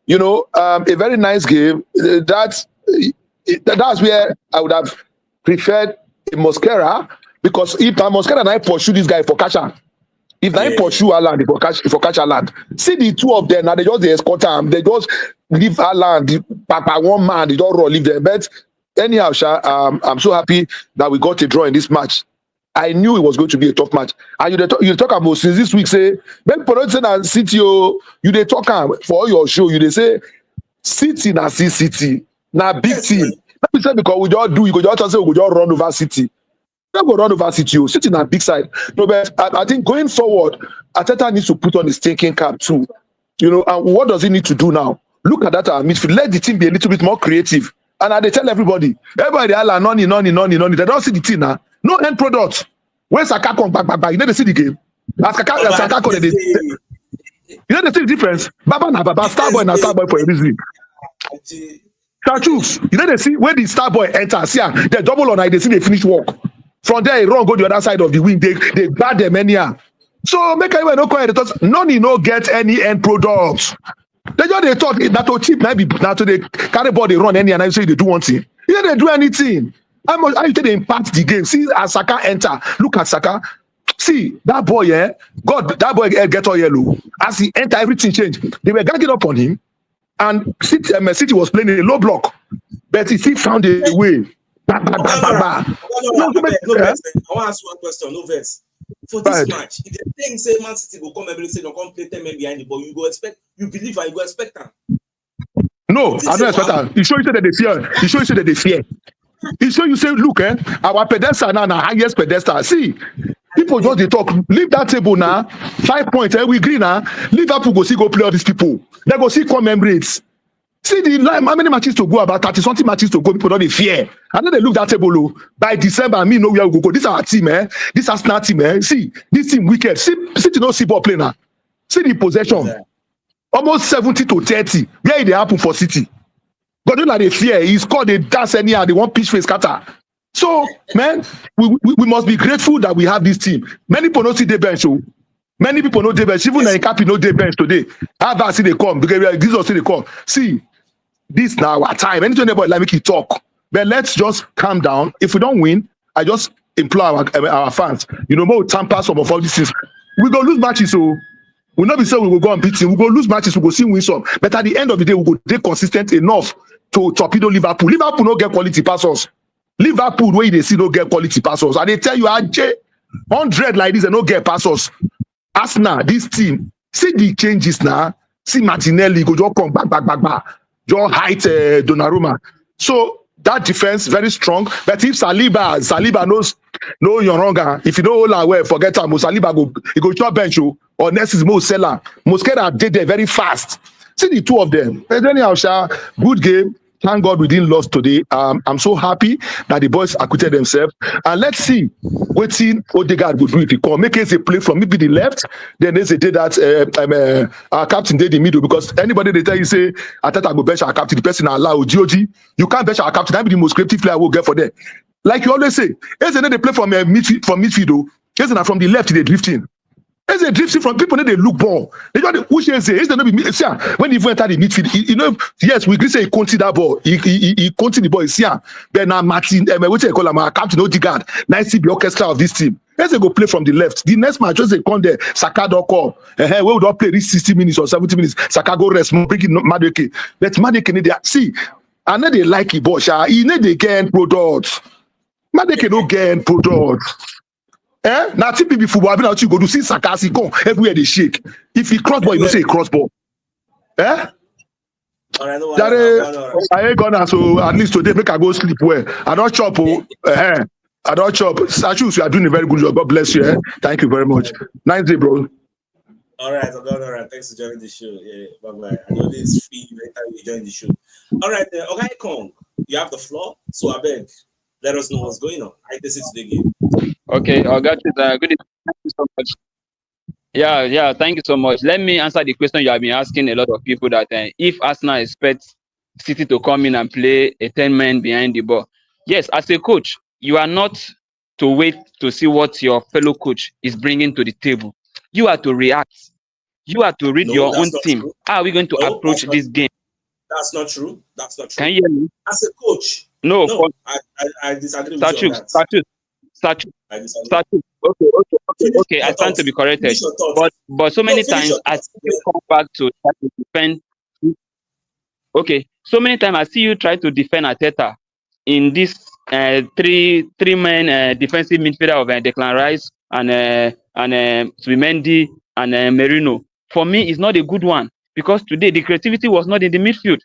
You know, a very nice game. That's where I would have preferred a Mosquera, because if Mosquera and I pursue this guy for catcher, if I pursue Alan for catch Alan, see the two of them now they just escort him. They just leave Alan, Papa one man, they don't leave them. But anyhow, I'm so happy that we got a draw in this match. I knew it was going to be a tough match. And you talk about since this week, say, when people say that City, you they talk for all your show, you they say City na City, na big team. Let me say because we just do, you go just say we go just run over City. We go run over City, City na big side. No, but I think going forward, Arteta needs to put on his thinking cap too. You know, and what does he need to do now? Look at that midfield. Let the team be a little bit more creative. And they tell everybody, noni. They don't see the team now. No end product. When Saka come back, you know they see the game. As Saka come, you know they see the difference. Baba na Baba, Starboy na Starboy for a reason. Chachooks, you know they see when the Starboy enter, see they double on, they see they finish work. From there, he run go the other side of the wing. They bad them anyhow. So make everybody no quiet. None no get any end products. They just they thought that to cheap maybe now to they carry ball they run any and I say they do one thing. You know they do anything. How you think they impact the game? See as Saka enter. Look at Saka. See that boy, God, that boy get all yellow. As he enter, everything changed. They were ganging up on him, and City was playing a low block, but he still found a way. I want to ask you one question. No verse. For this match, if the thing say Man City will come and say don't come play 10 men behind the ball, you believe and you go expect them. No, I don't expect that. He show you that they fear. He show you that they fear. He show you say, look, our pedestal now, highest pedestal. See, people just they talk. Leave that table now. 5 points. We agree now. Liverpool go play all these people. They go see commemorates. See how many matches to go? About 30-something matches to go. People don't they fear. And then they look that table. By December, me know where we go. This is our team, This is Arsenal team, See, this team wicked. City no see ball play now. See the possession. Almost 70 to 30. Where it happen for City? Guardiola they fear. He scored a dance anyhow. They want pitch face scatter. So, man, we must be grateful that we have this team. Many people don't see the bench. So many people know the bench. Even the Nkapi know the bench today. How about see they come? Because this also they come. See, this now our time. Anything about like make it talk. But let's just calm down. If we don't win, I just implore our fans. You know, more tamper some of all these things. We go lose matches, so we'll not be saying we will go and beat him. We go lose matches, we go see win some. But at the end of the day, we go stay consistent enough to torpedo Liverpool. Liverpool no get quality passes. Liverpool, where they see no get quality passes. And they tell you, 100 like this and no get passes. Arsenal, this team, see the changes now. See Martinelli go just come back. Just height Donnarumma. So that defense very strong. But if Saliba knows no Yoronga, if you don't hold away, forget him. Saliba go to bench or next is Mo Salah. Mosquera did there very fast. See the two of them. And anyhow, good game. Thank God we didn't lose today. I'm so happy that the boys acquitted themselves. And let's see what Odegaard will do if he come. Make it a play from maybe the left. Then there's a day that our captain did the middle. Because anybody they tell you say, Ateta go bench our captain, the person allow GOG. You can't bench our captain. That be the most creative player we'll get for them. Like you always say, isn't it they play from midfield? Isn't it from the left they drift in? As a drifting from people, they look ball. They got who say is not be when he enter the midfield. You know, yes, we agree say he conti that ball. He conti the ball. But now Martin, what you call him, our captain Odegaard, nice the orchestra of this team. Let's go play from the left. The next match, just they come there. Saka don't call. We would not play this 60 minutes or 70 minutes. Saka go rest. Bring it Madueke. Let Madueke need that. See, I know they like it, but he need they get products. Madueke no get products. Now TPB football, I've been you go to see Saka come everywhere they shake. If he cross ball, you don't say cross ball. I ain't gonna so at least today make I go sleep well. I don't chop. I don't chop. Sachus, you are doing a very good job. God bless you. Thank you very much. Nice day, bro. All right. Thanks for joining the show. Yeah, bye. I know this fee every time you join the show. All right, okay, Kong, you have the floor. So I beg, let us know what's going on. I this is the game. Okay, I got it. Good evening. Thank you so much. Yeah, thank you so much. Let me answer the question you have been asking a lot of people that if Arsenal expects City to come in and play a 10-man behind the ball. Yes, as a coach, you are not to wait to see what your fellow coach is bringing to the table. You are to react. You are to read your own team. True. How are we going to approach this game? That's not true. Can you hear me? As a coach, no, I disagree with you on that. Statue. Okay. I stand to be corrected. But so many times I see you come back to try to defend. Okay, so many times I see you try to defend Arteta in this three-man defensive midfielder of Declan Rice and Subimendi and Merino. For me, it's not a good one because today the creativity was not in the midfield.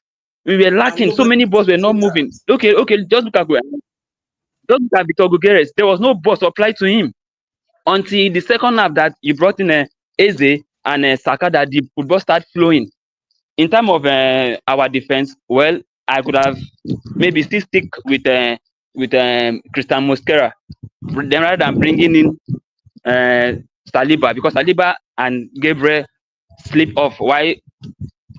We were lacking. So many balls were not moving. Okay. Just look at Victor Gutierrez. There was no ball applied to him until the second half that you brought in Eze and Saka that the football started flowing. In terms of our defense, well, I could have maybe still stick with Christian Mosquera then rather than bringing in Saliba because Saliba and Gabriel slip off. Why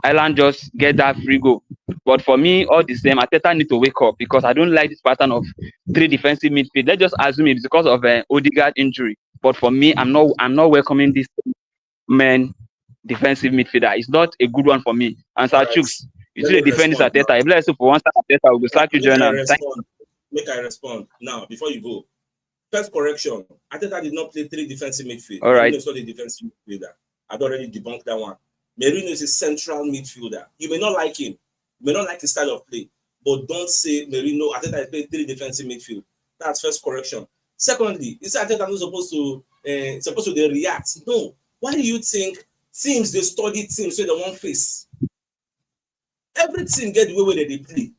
Island just get that free goal? But for me, all the same, Arteta need to wake up because I don't like this pattern of three defensive midfield. Let's just assume it's because of Odegaard injury. But for me, I'm not welcoming this man defensive midfielder. It's not a good one for me. And Sarchuk, you see the defend this Arteta. If let's say for one side Arteta, we will start to join them. Make I respond now before you go. First correction: Arteta did not play three defensive midfield. All right. Merino is not a defensive midfielder. I've already debunked that one. Merino is a central midfielder. You may not like him. You may not like his style of play, but don't say Merino. Arteta played three defensive midfield. That's first correction. Secondly, is Arteta not supposed to they react? No. Why do you think teams they study teams so they won't face? Every team get the way where they play.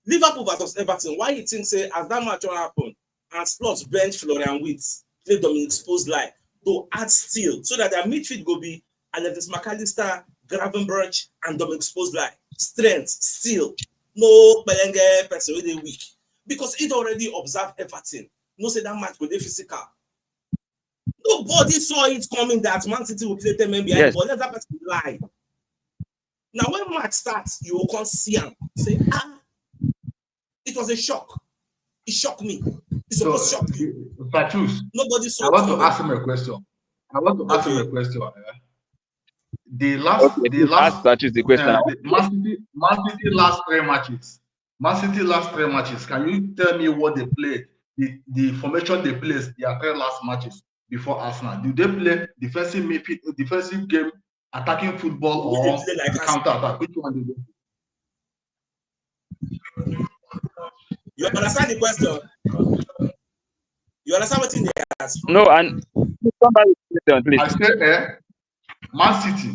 Liverpool versus Everton. Why you think say as that match will happen and Spurs bench Florian Wirtz play Dominic Szoboszlai to add steel so that their midfield go be Alexis McAllister, Gravenberch, and Dominic Szoboszlai. Strength, steel. No Belenge person with a weak. Because it already observed Everton. No say that match go be physical. Nobody saw it coming that Mancity will play 10 men behind, but let that person lie. Now when match starts, you will come see him. Say, It was a shock. It shocked me. It's supposed to shock you. Status. Nobody saw I want to coming. ask him a question. The last, Okay, please ask Patrice the question. Man City last 3 matches. Man City last 3 matches. Can you tell me what they played? The formation they placed their 3 last matches before Arsenal. Do they play defensive game, attacking football, or like counter attack? Which one do they? You understand the question? You understand what in the ask? No, and somebody please. I said, Man City,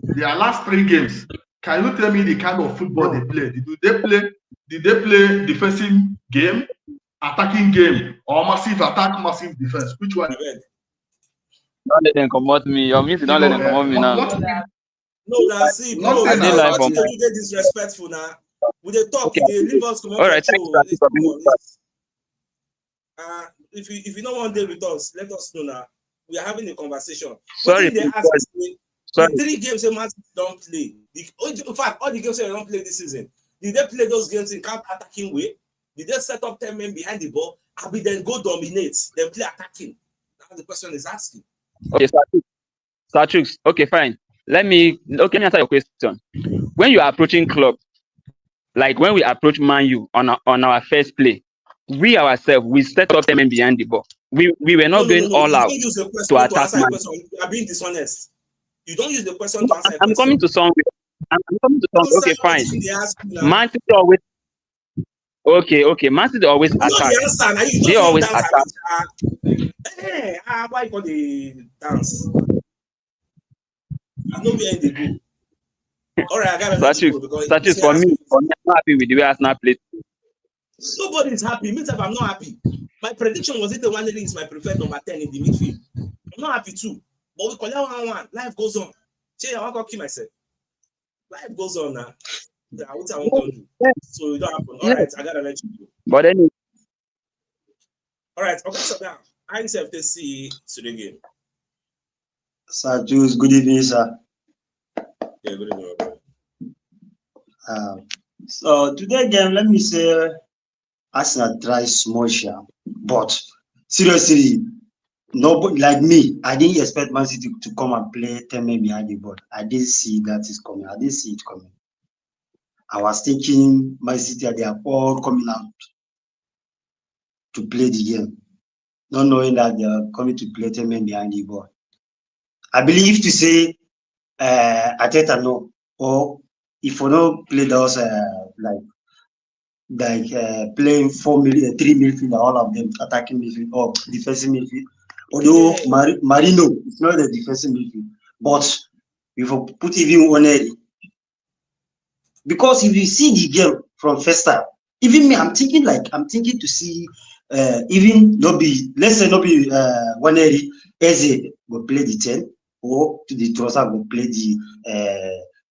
their last 3 games. Can you tell me the kind of football they play? Did they play defensive game, attacking game, or massive attack, massive defense? Which one? Don't let them come at me. You're missing. Don't let them come at me now. No, now see, bro, I did lie for me. you get disrespectful now. With the talk, they leave us. All right, if you don't want to deal with us, let us know now. We are having a conversation. Sorry, they ask us, the 3 games Man City don't play. In fact, all the games they don't play this season. Did they play those games in counter-attacking way? Did they set up 10 men behind the ball? And then go dominate? Then play attacking? That's the question is asking. Okay, Satrix. Okay, fine. Let me answer your question. When you are approaching club, like when we approach Man U on our first play, we ourselves we set up 10 men behind the ball. We were not going all out to attack Man. You are being dishonest. You don't use the question to answer. I'm coming to somewhere. Okay, fine. Man City always. Okay. Man City always attack. They always attack. Hey, why you call the dance? You know where they go. All right, I got Satrix, for me, I'm not happy with the way Arsenal played. Nobody is happy. Me too, I'm not happy. My prediction was it the one that is my preferred number 10 in the midfield. I'm not happy too. But we call that 1-1. Life goes on. I want to kill myself. Life goes on now. What I want to do. So it don't happen. All right, I gotta let you go. But anyway. All right, okay, so now I accept to see to the game. Sir Jules, good evening, sir. Yeah, good evening, brother. So today game, let me say Arsenal try small share, but seriously, nobody like me. I didn't expect Man City to come and play 10 men behind the ball. I didn't see that is coming. I didn't see it coming. I was thinking Man City they are all coming out to play the game, not knowing that they are coming to play 10 men behind the ball. I believe to say Arteta no, or if we don't play those playing 3 midfield, all of them attacking midfield or defensive midfield. Although Marino is not the defensive midfield, but if we put even Oneri, because if you see the game from first time, even me, I'm thinking to see even let's say Oneri Eze will play the 10 or to the Trossard will play the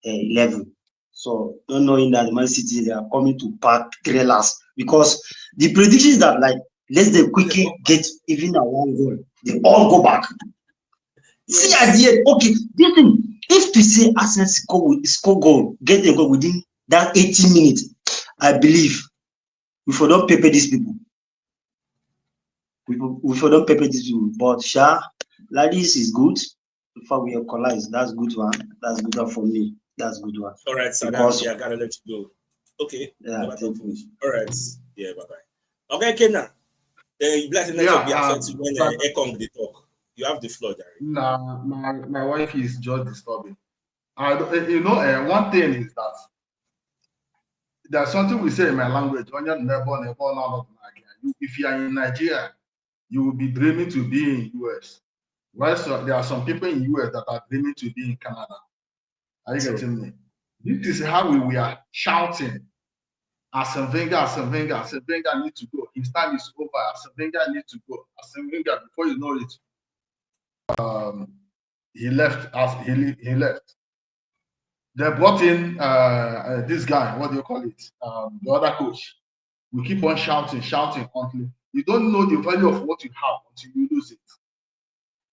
11. So not knowing that Man City they are coming to pack trailers, because the prediction is that let's they quickly get even a 1 goal, they all go back. Yes. See at the end, okay, this thing, if to say Arsenal score goal, get a goal within that 80 minutes, I believe we for don't pepper these people. We for don't pepper these people. But this is good. Before we equalize, that's good one. That's good one for me. That's good one. All right, so I gotta let you go. Okay. Yeah. All right. Yeah, bye. Okay, Kenna. Then you bless the network be affected when Ekong they talk. You have the floor, Jerry. Nah, my wife is just disturbing. One thing is that there's something we say in my language. If you are in Nigeria, you will be dreaming to be in US. Well, so there are some people in US that are dreaming to be in Canada. Are you getting me? This is how we are shouting. Arsene Wenger needs to go. His time is over. Arsene Wenger needs to go. Arsene Wenger, before you know it, he left. He left. They brought in this guy. What do you call it? The other coach. We keep on shouting until you don't know the value of what you have until you lose it.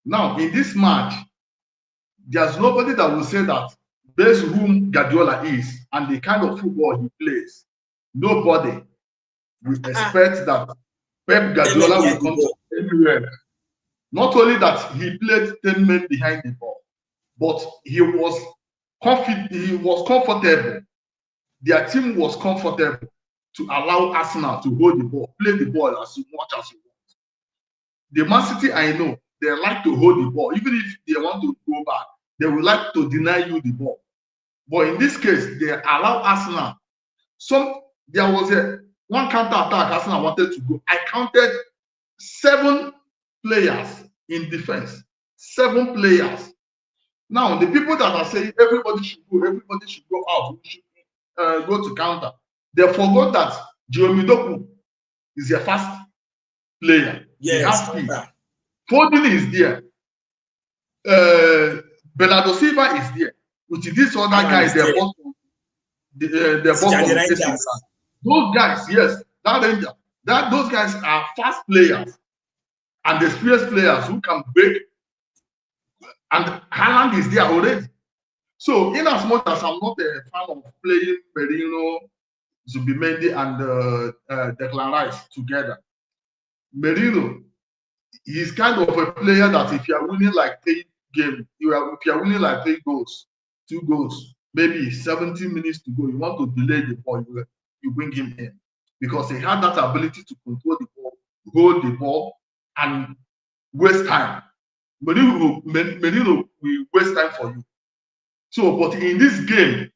Now, in this match, there's nobody that will say that based whom Guardiola is and the kind of football he plays. Nobody. we expect that Pep Guardiola will come to anywhere. Not only that he played 10 men behind the ball, but he was confident, he was comfortable. Their team was comfortable to allow Arsenal to hold the ball, play the ball as much as you want. The Man City, I know, they like to hold the ball. Even if they want to go back, they would like to deny you the ball. But in this case, they allow Arsenal. There was one counter attack Arsenal wanted to go. I counted 7 players in defense. 7 players. Now, the people that are saying everybody should go out, we should go to counter, they forgot that Jeremy Doku is a fast player. Yes, he has speed. Foden is there. Bernardo Silva is there. With this other guy, they're both those guys, yes, those guys are fast players and experienced players who can break. And Haaland is there already. So, in as much as I'm not a fan of playing Merino, Zubimendi, and Declan Rice together, Merino is kind of a player that if you are winning like 3 games, if you are winning like 3 goals, 2 goals, maybe 70 minutes to go, you want to delay the ball, you bring him in because he had that ability to control the ball, hold the ball, and waste time. Merino will waste time for you. So, but in this game,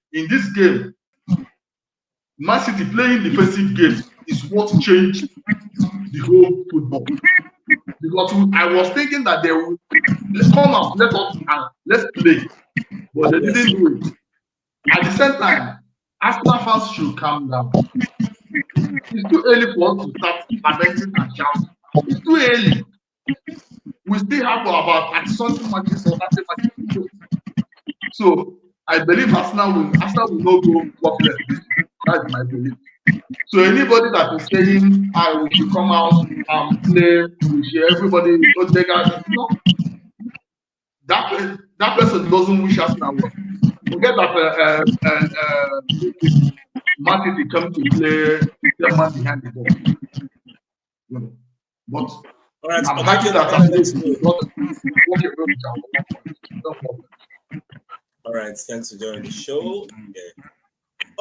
Man City playing defensive games is what changed the whole football. Because I was thinking that they would come out, let's play, but they didn't do it. At the same time, Arsenal fans should calm down. It's too early for us to start lamenting and shouting. It's too early. We still have about 30-something matches or 30 matches to go. So I believe Arsenal will not go worthless. That's my belief. So anybody that is saying I should come out and play, everybody no, that person doesn't wish Arsenal well. Forget that Man City come to play 10 man behind the ball. You know. But I'm happy that I'm all right, thanks for joining the show.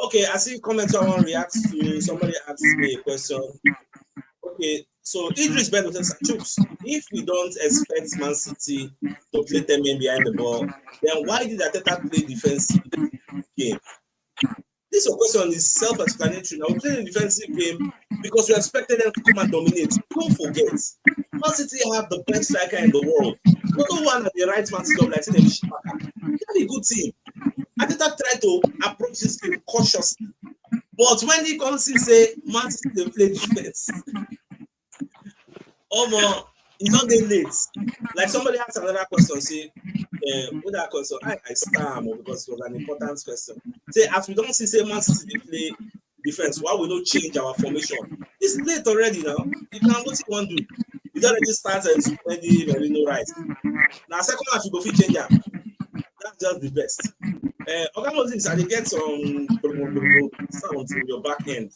Okay, I see comments someone reacts to. Somebody asked me a question. Okay, so Idris Ben says, if we don't expect Man City to play 10 men behind the ball, then why did Arteta play defensive game? This question is self-explanatory. Now, we played a defensive game because we expected them to come and dominate. Don't forget, Man City have the best striker in the world. No one at the right man's job like them. They have a good team. Arteta tried to approach this game cautiously. But when he comes and say, Man City, they play defense. It's not getting late. Like somebody asked another question, say, with that question, I stammer because it was an important question. Say, as we don't see Man City play defense, why we don't change our formation? It's late already now. You can what you want to do. You already started already Merino right. Now second half you go fit change that. That's just the best. Things I get some sounds in your back end.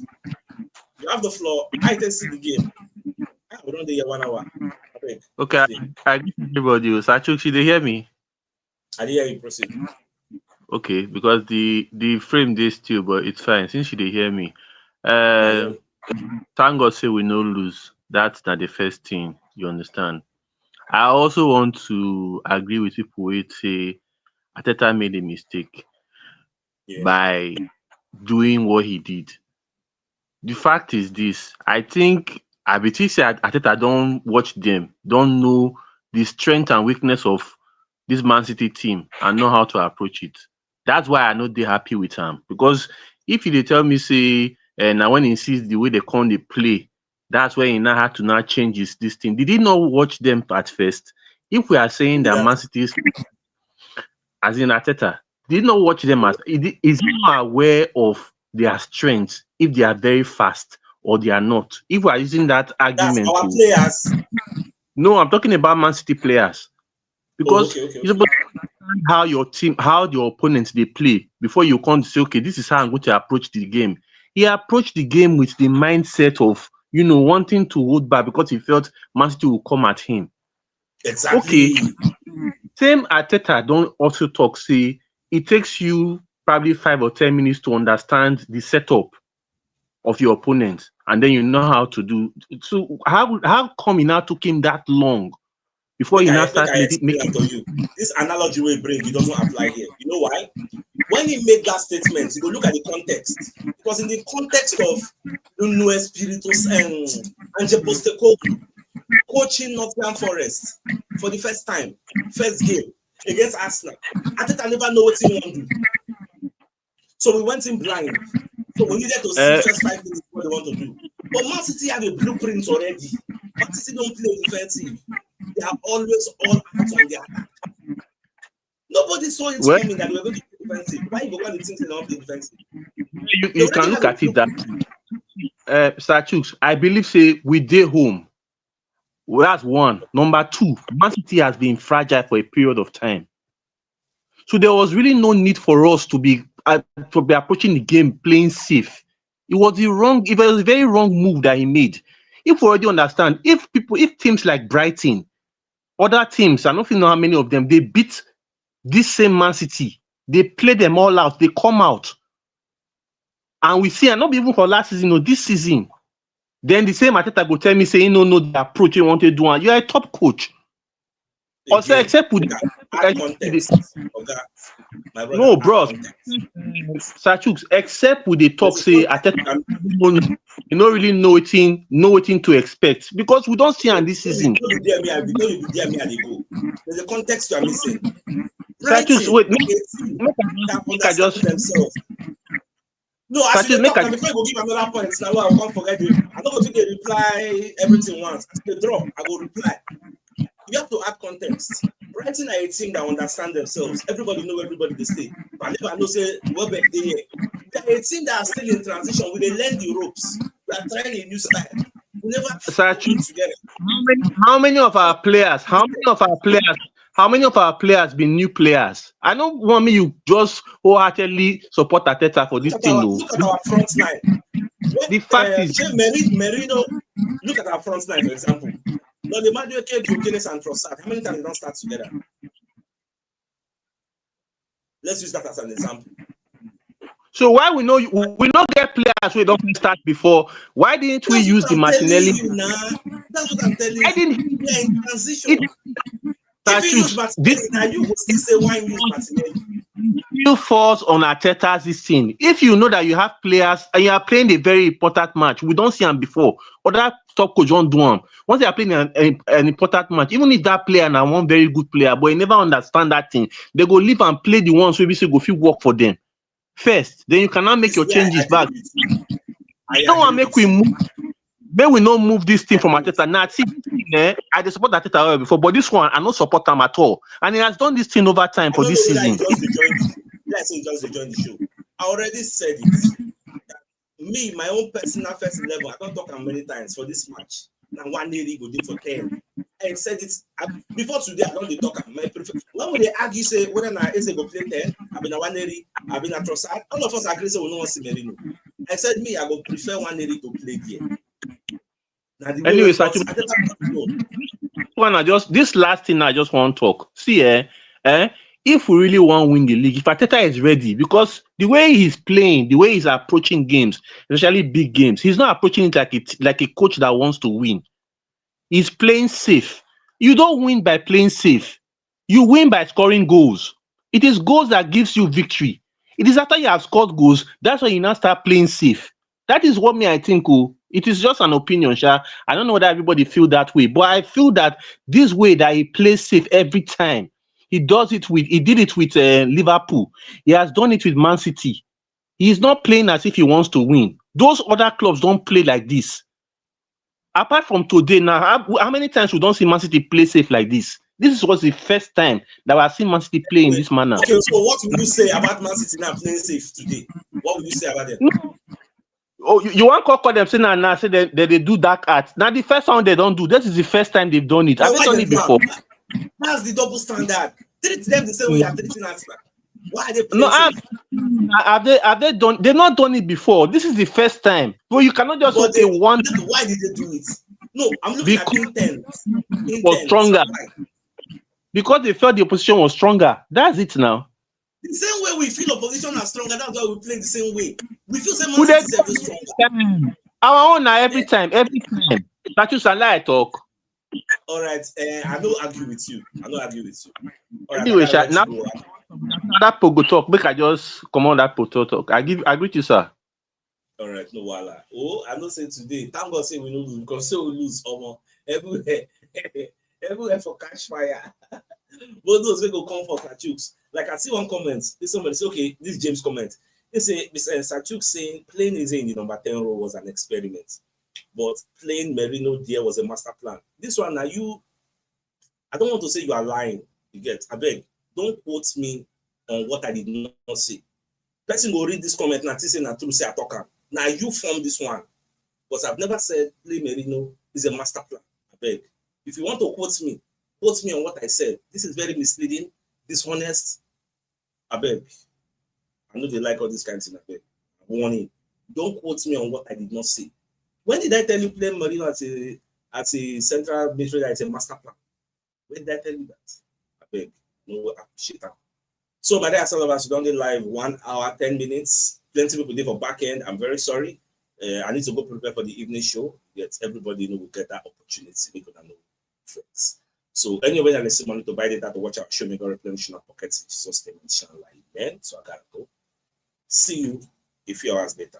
You have the floor. I can see the game. We don't do 1 hour. Okay, I get everybody. Sachuk, should they hear me? I didn't hear you proceed. Okay, because the frame they still, but it's fine. Since they hear me, thank God say we no lose. That's not the first thing. You understand? I also want to agree with people who say Arteta made a mistake by doing what he did. The fact is this: I think Abiti said Arteta don't watch them, don't know the strength and weakness of this Man City team and know how to approach it. That's why I know they're happy with him. Because if they tell me, say, now when he sees the way they come they play, that's where he now had to now change this thing. Did he not watch them at first? If we are saying that Man City is, as in Arteta, did not watch them as is he not aware of their strengths if they are very fast or they are not? If we are using that argument, that's our players. No, I'm talking about Man City players. Because you're supposed to understand how your team, how your opponents they play before you come to say, okay, this is how I'm going to approach the game. he approached the game with the mindset of, wanting to hold back because he felt Man City will come at him. Exactly. Okay. Same Arteta don't also talk, say, it takes you probably 5 or 10 minutes to understand the setup of your opponent, and then you know how to do. So how come it now took him that long before he now start making? To you. This analogy we bring, it doesn't apply here. You know why? When he made that statement, you go look at the context. Because in the context of Nuno Espirito and Ange Postecoglou coaching Nottingham Forest for the first time, first game against Arsenal, Arteta never know what he want to do. So we went in blind. So we needed to see first 5 minutes what they want to do. But Man City have a blueprint already. Man City don't play defensive. They are always all out on their attack. Nobody saw it coming that we were going to play defensive. Why you go on the teams and not play defensive? You can look at it that Sir Chooks, I believe say we did home. Well, that's one. Number two, Man City has been fragile for a period of time. So there was really no need for us to be approaching the game playing safe. It was a very wrong move that he made. If we already understand, if teams like Brighton, other teams, I don't know how many of them, they beat this same Man City, they play them all out, they come out. And we see, and not even for last season, or this season, then the same Arteta go tell me, saying, no, the approach you want to do, and you're a top coach. Also, except with context. No, bros. Sachooks, except with the talk, say Arteta, you don't really know what to expect because we don't see on this season. There's a context you are missing. Sachooks, wait, I just themselves. No, I see the talk, and before you go give another point, now I won't forget you. I don't go to the reply everything once. I the drop, I go reply. You have to add context. Brighton are a team that understand themselves. Everybody know everybody they stay. But I know say Welbeck they are a team that are still in transition. We they learn the ropes. We are trying a new style. We never together. How many of our players been new players? I don't want me you just wholeheartedly support Arteta for this thing. Look at our front line. The fact is, Merino, look at our front line, for example. No, the Madueke, Gyökeres, and Trossard. How many times they don't start together? Let's use that as an example. So why we not get players we don't start before? Why didn't we use the Martinelli? That's what I'm telling you. Why didn't we in transition? If you use Martinelli, now you will still say why use Martinelli. You force on Arteta's this thing. If you know that you have players and you are playing a very important match, we don't see them before. Other top coach don't do them. Once they are playing an important match, even if that player now one very good player, but he never understand that thing, they go leave and play the ones who go feel work for them first. Then you cannot make your changes back. I don't want to make we move. Then we not move this thing from Arteta. Now, see, I support Arteta before, but this one I don't support him at all. And he has done this thing over time for this season. Let's just join the show. I already said it. Me, my own personal first level, I don't talk many times for this match. Now one day go do for 10. I said it before today. I don't talk. When they argue, say whether I say go play 10, I've been a one area, I've been a Trossard. All of us agree say we don't want to see Merino. I said me, I go prefer one area to play here. Anyway, this last thing I just want to talk. See, if we really want to win the league, if Arteta is ready, because the way he's playing, the way he's approaching games, especially big games, he's not approaching it like a coach that wants to win. He's playing safe. You don't win by playing safe. You win by scoring goals. It is goals that gives you victory. It is after you have scored goals, that's when you now start playing safe. That is what I think. It is just an opinion, Sha. I don't know whether everybody feel that way, but I feel that this way that he plays safe every time, he did it with Liverpool. He has done it with Man City. He is not playing as if he wants to win. Those other clubs don't play like this. Apart from today, now, how many times we don't see Man City play safe like this? This was the first time that we have seen Man City play in this manner. Okay, so what will you say about Man City now playing safe today? What will you say about them? Oh, you want to call them saying now say that they do dark art. Now the first one they don't do. This is the first time they've done it. Have they done it before? That's the double standard. Treat them the same way you are treating Arsenal. Why are they No, playing safe? have they done? They've not done it before. This is the first time. Well, you cannot just But okay one why did they do it? No, I'm looking at because intent. it was Intent. stronger. Why? Because they felt the opposition was stronger. That's it now. The same way we feel opposition are stronger, that's why we play the same way. We feel same Man Would they City is stronger. our own now every time. That you lie talk. All right, I don't argue with you. All right, Anyway, I gotta let now you go. that pogo talk, make I just come on that pogo talk. I agree to you, sir. All right, no wala. Oh, I don't say today. Thank God say we don't lose because say we lose everywhere. Everywhere for cash fire. But those we go come for Sachuk's. Like I see one comment. This somebody say, okay, this James comment. They say Sachuk saying playing Eze in the number 10 role was an experiment. But playing Merino there was a master plan. This one now I don't want to say you are lying. You get, I beg, don't quote me on what I did not say. Person go read this comment and say na true, say I talk am. Now you form this one. Because I've never said play Merino is a master plan. I beg. If you want to quote me on what I said. This is very misleading, dishonest. I beg. I know they like all these kinds of things. I beg. Warning. Don't quote me on what I did not say. When did I tell you play Merino as a central midfielder as a master plan? When did I tell you that? I beg. No, I appreciate that. So my dear Salvador, we done live 1 hour, 10 minutes. Plenty of people did for back end. I'm very sorry. I need to go prepare for the evening show. Yet everybody will get that opportunity. Because I know friends. So anyway, I receive money to buy data to watch out. Show me go replenish our pockets. Jesus name, inshallah. Amen. So I gotta go. See you a few hours later.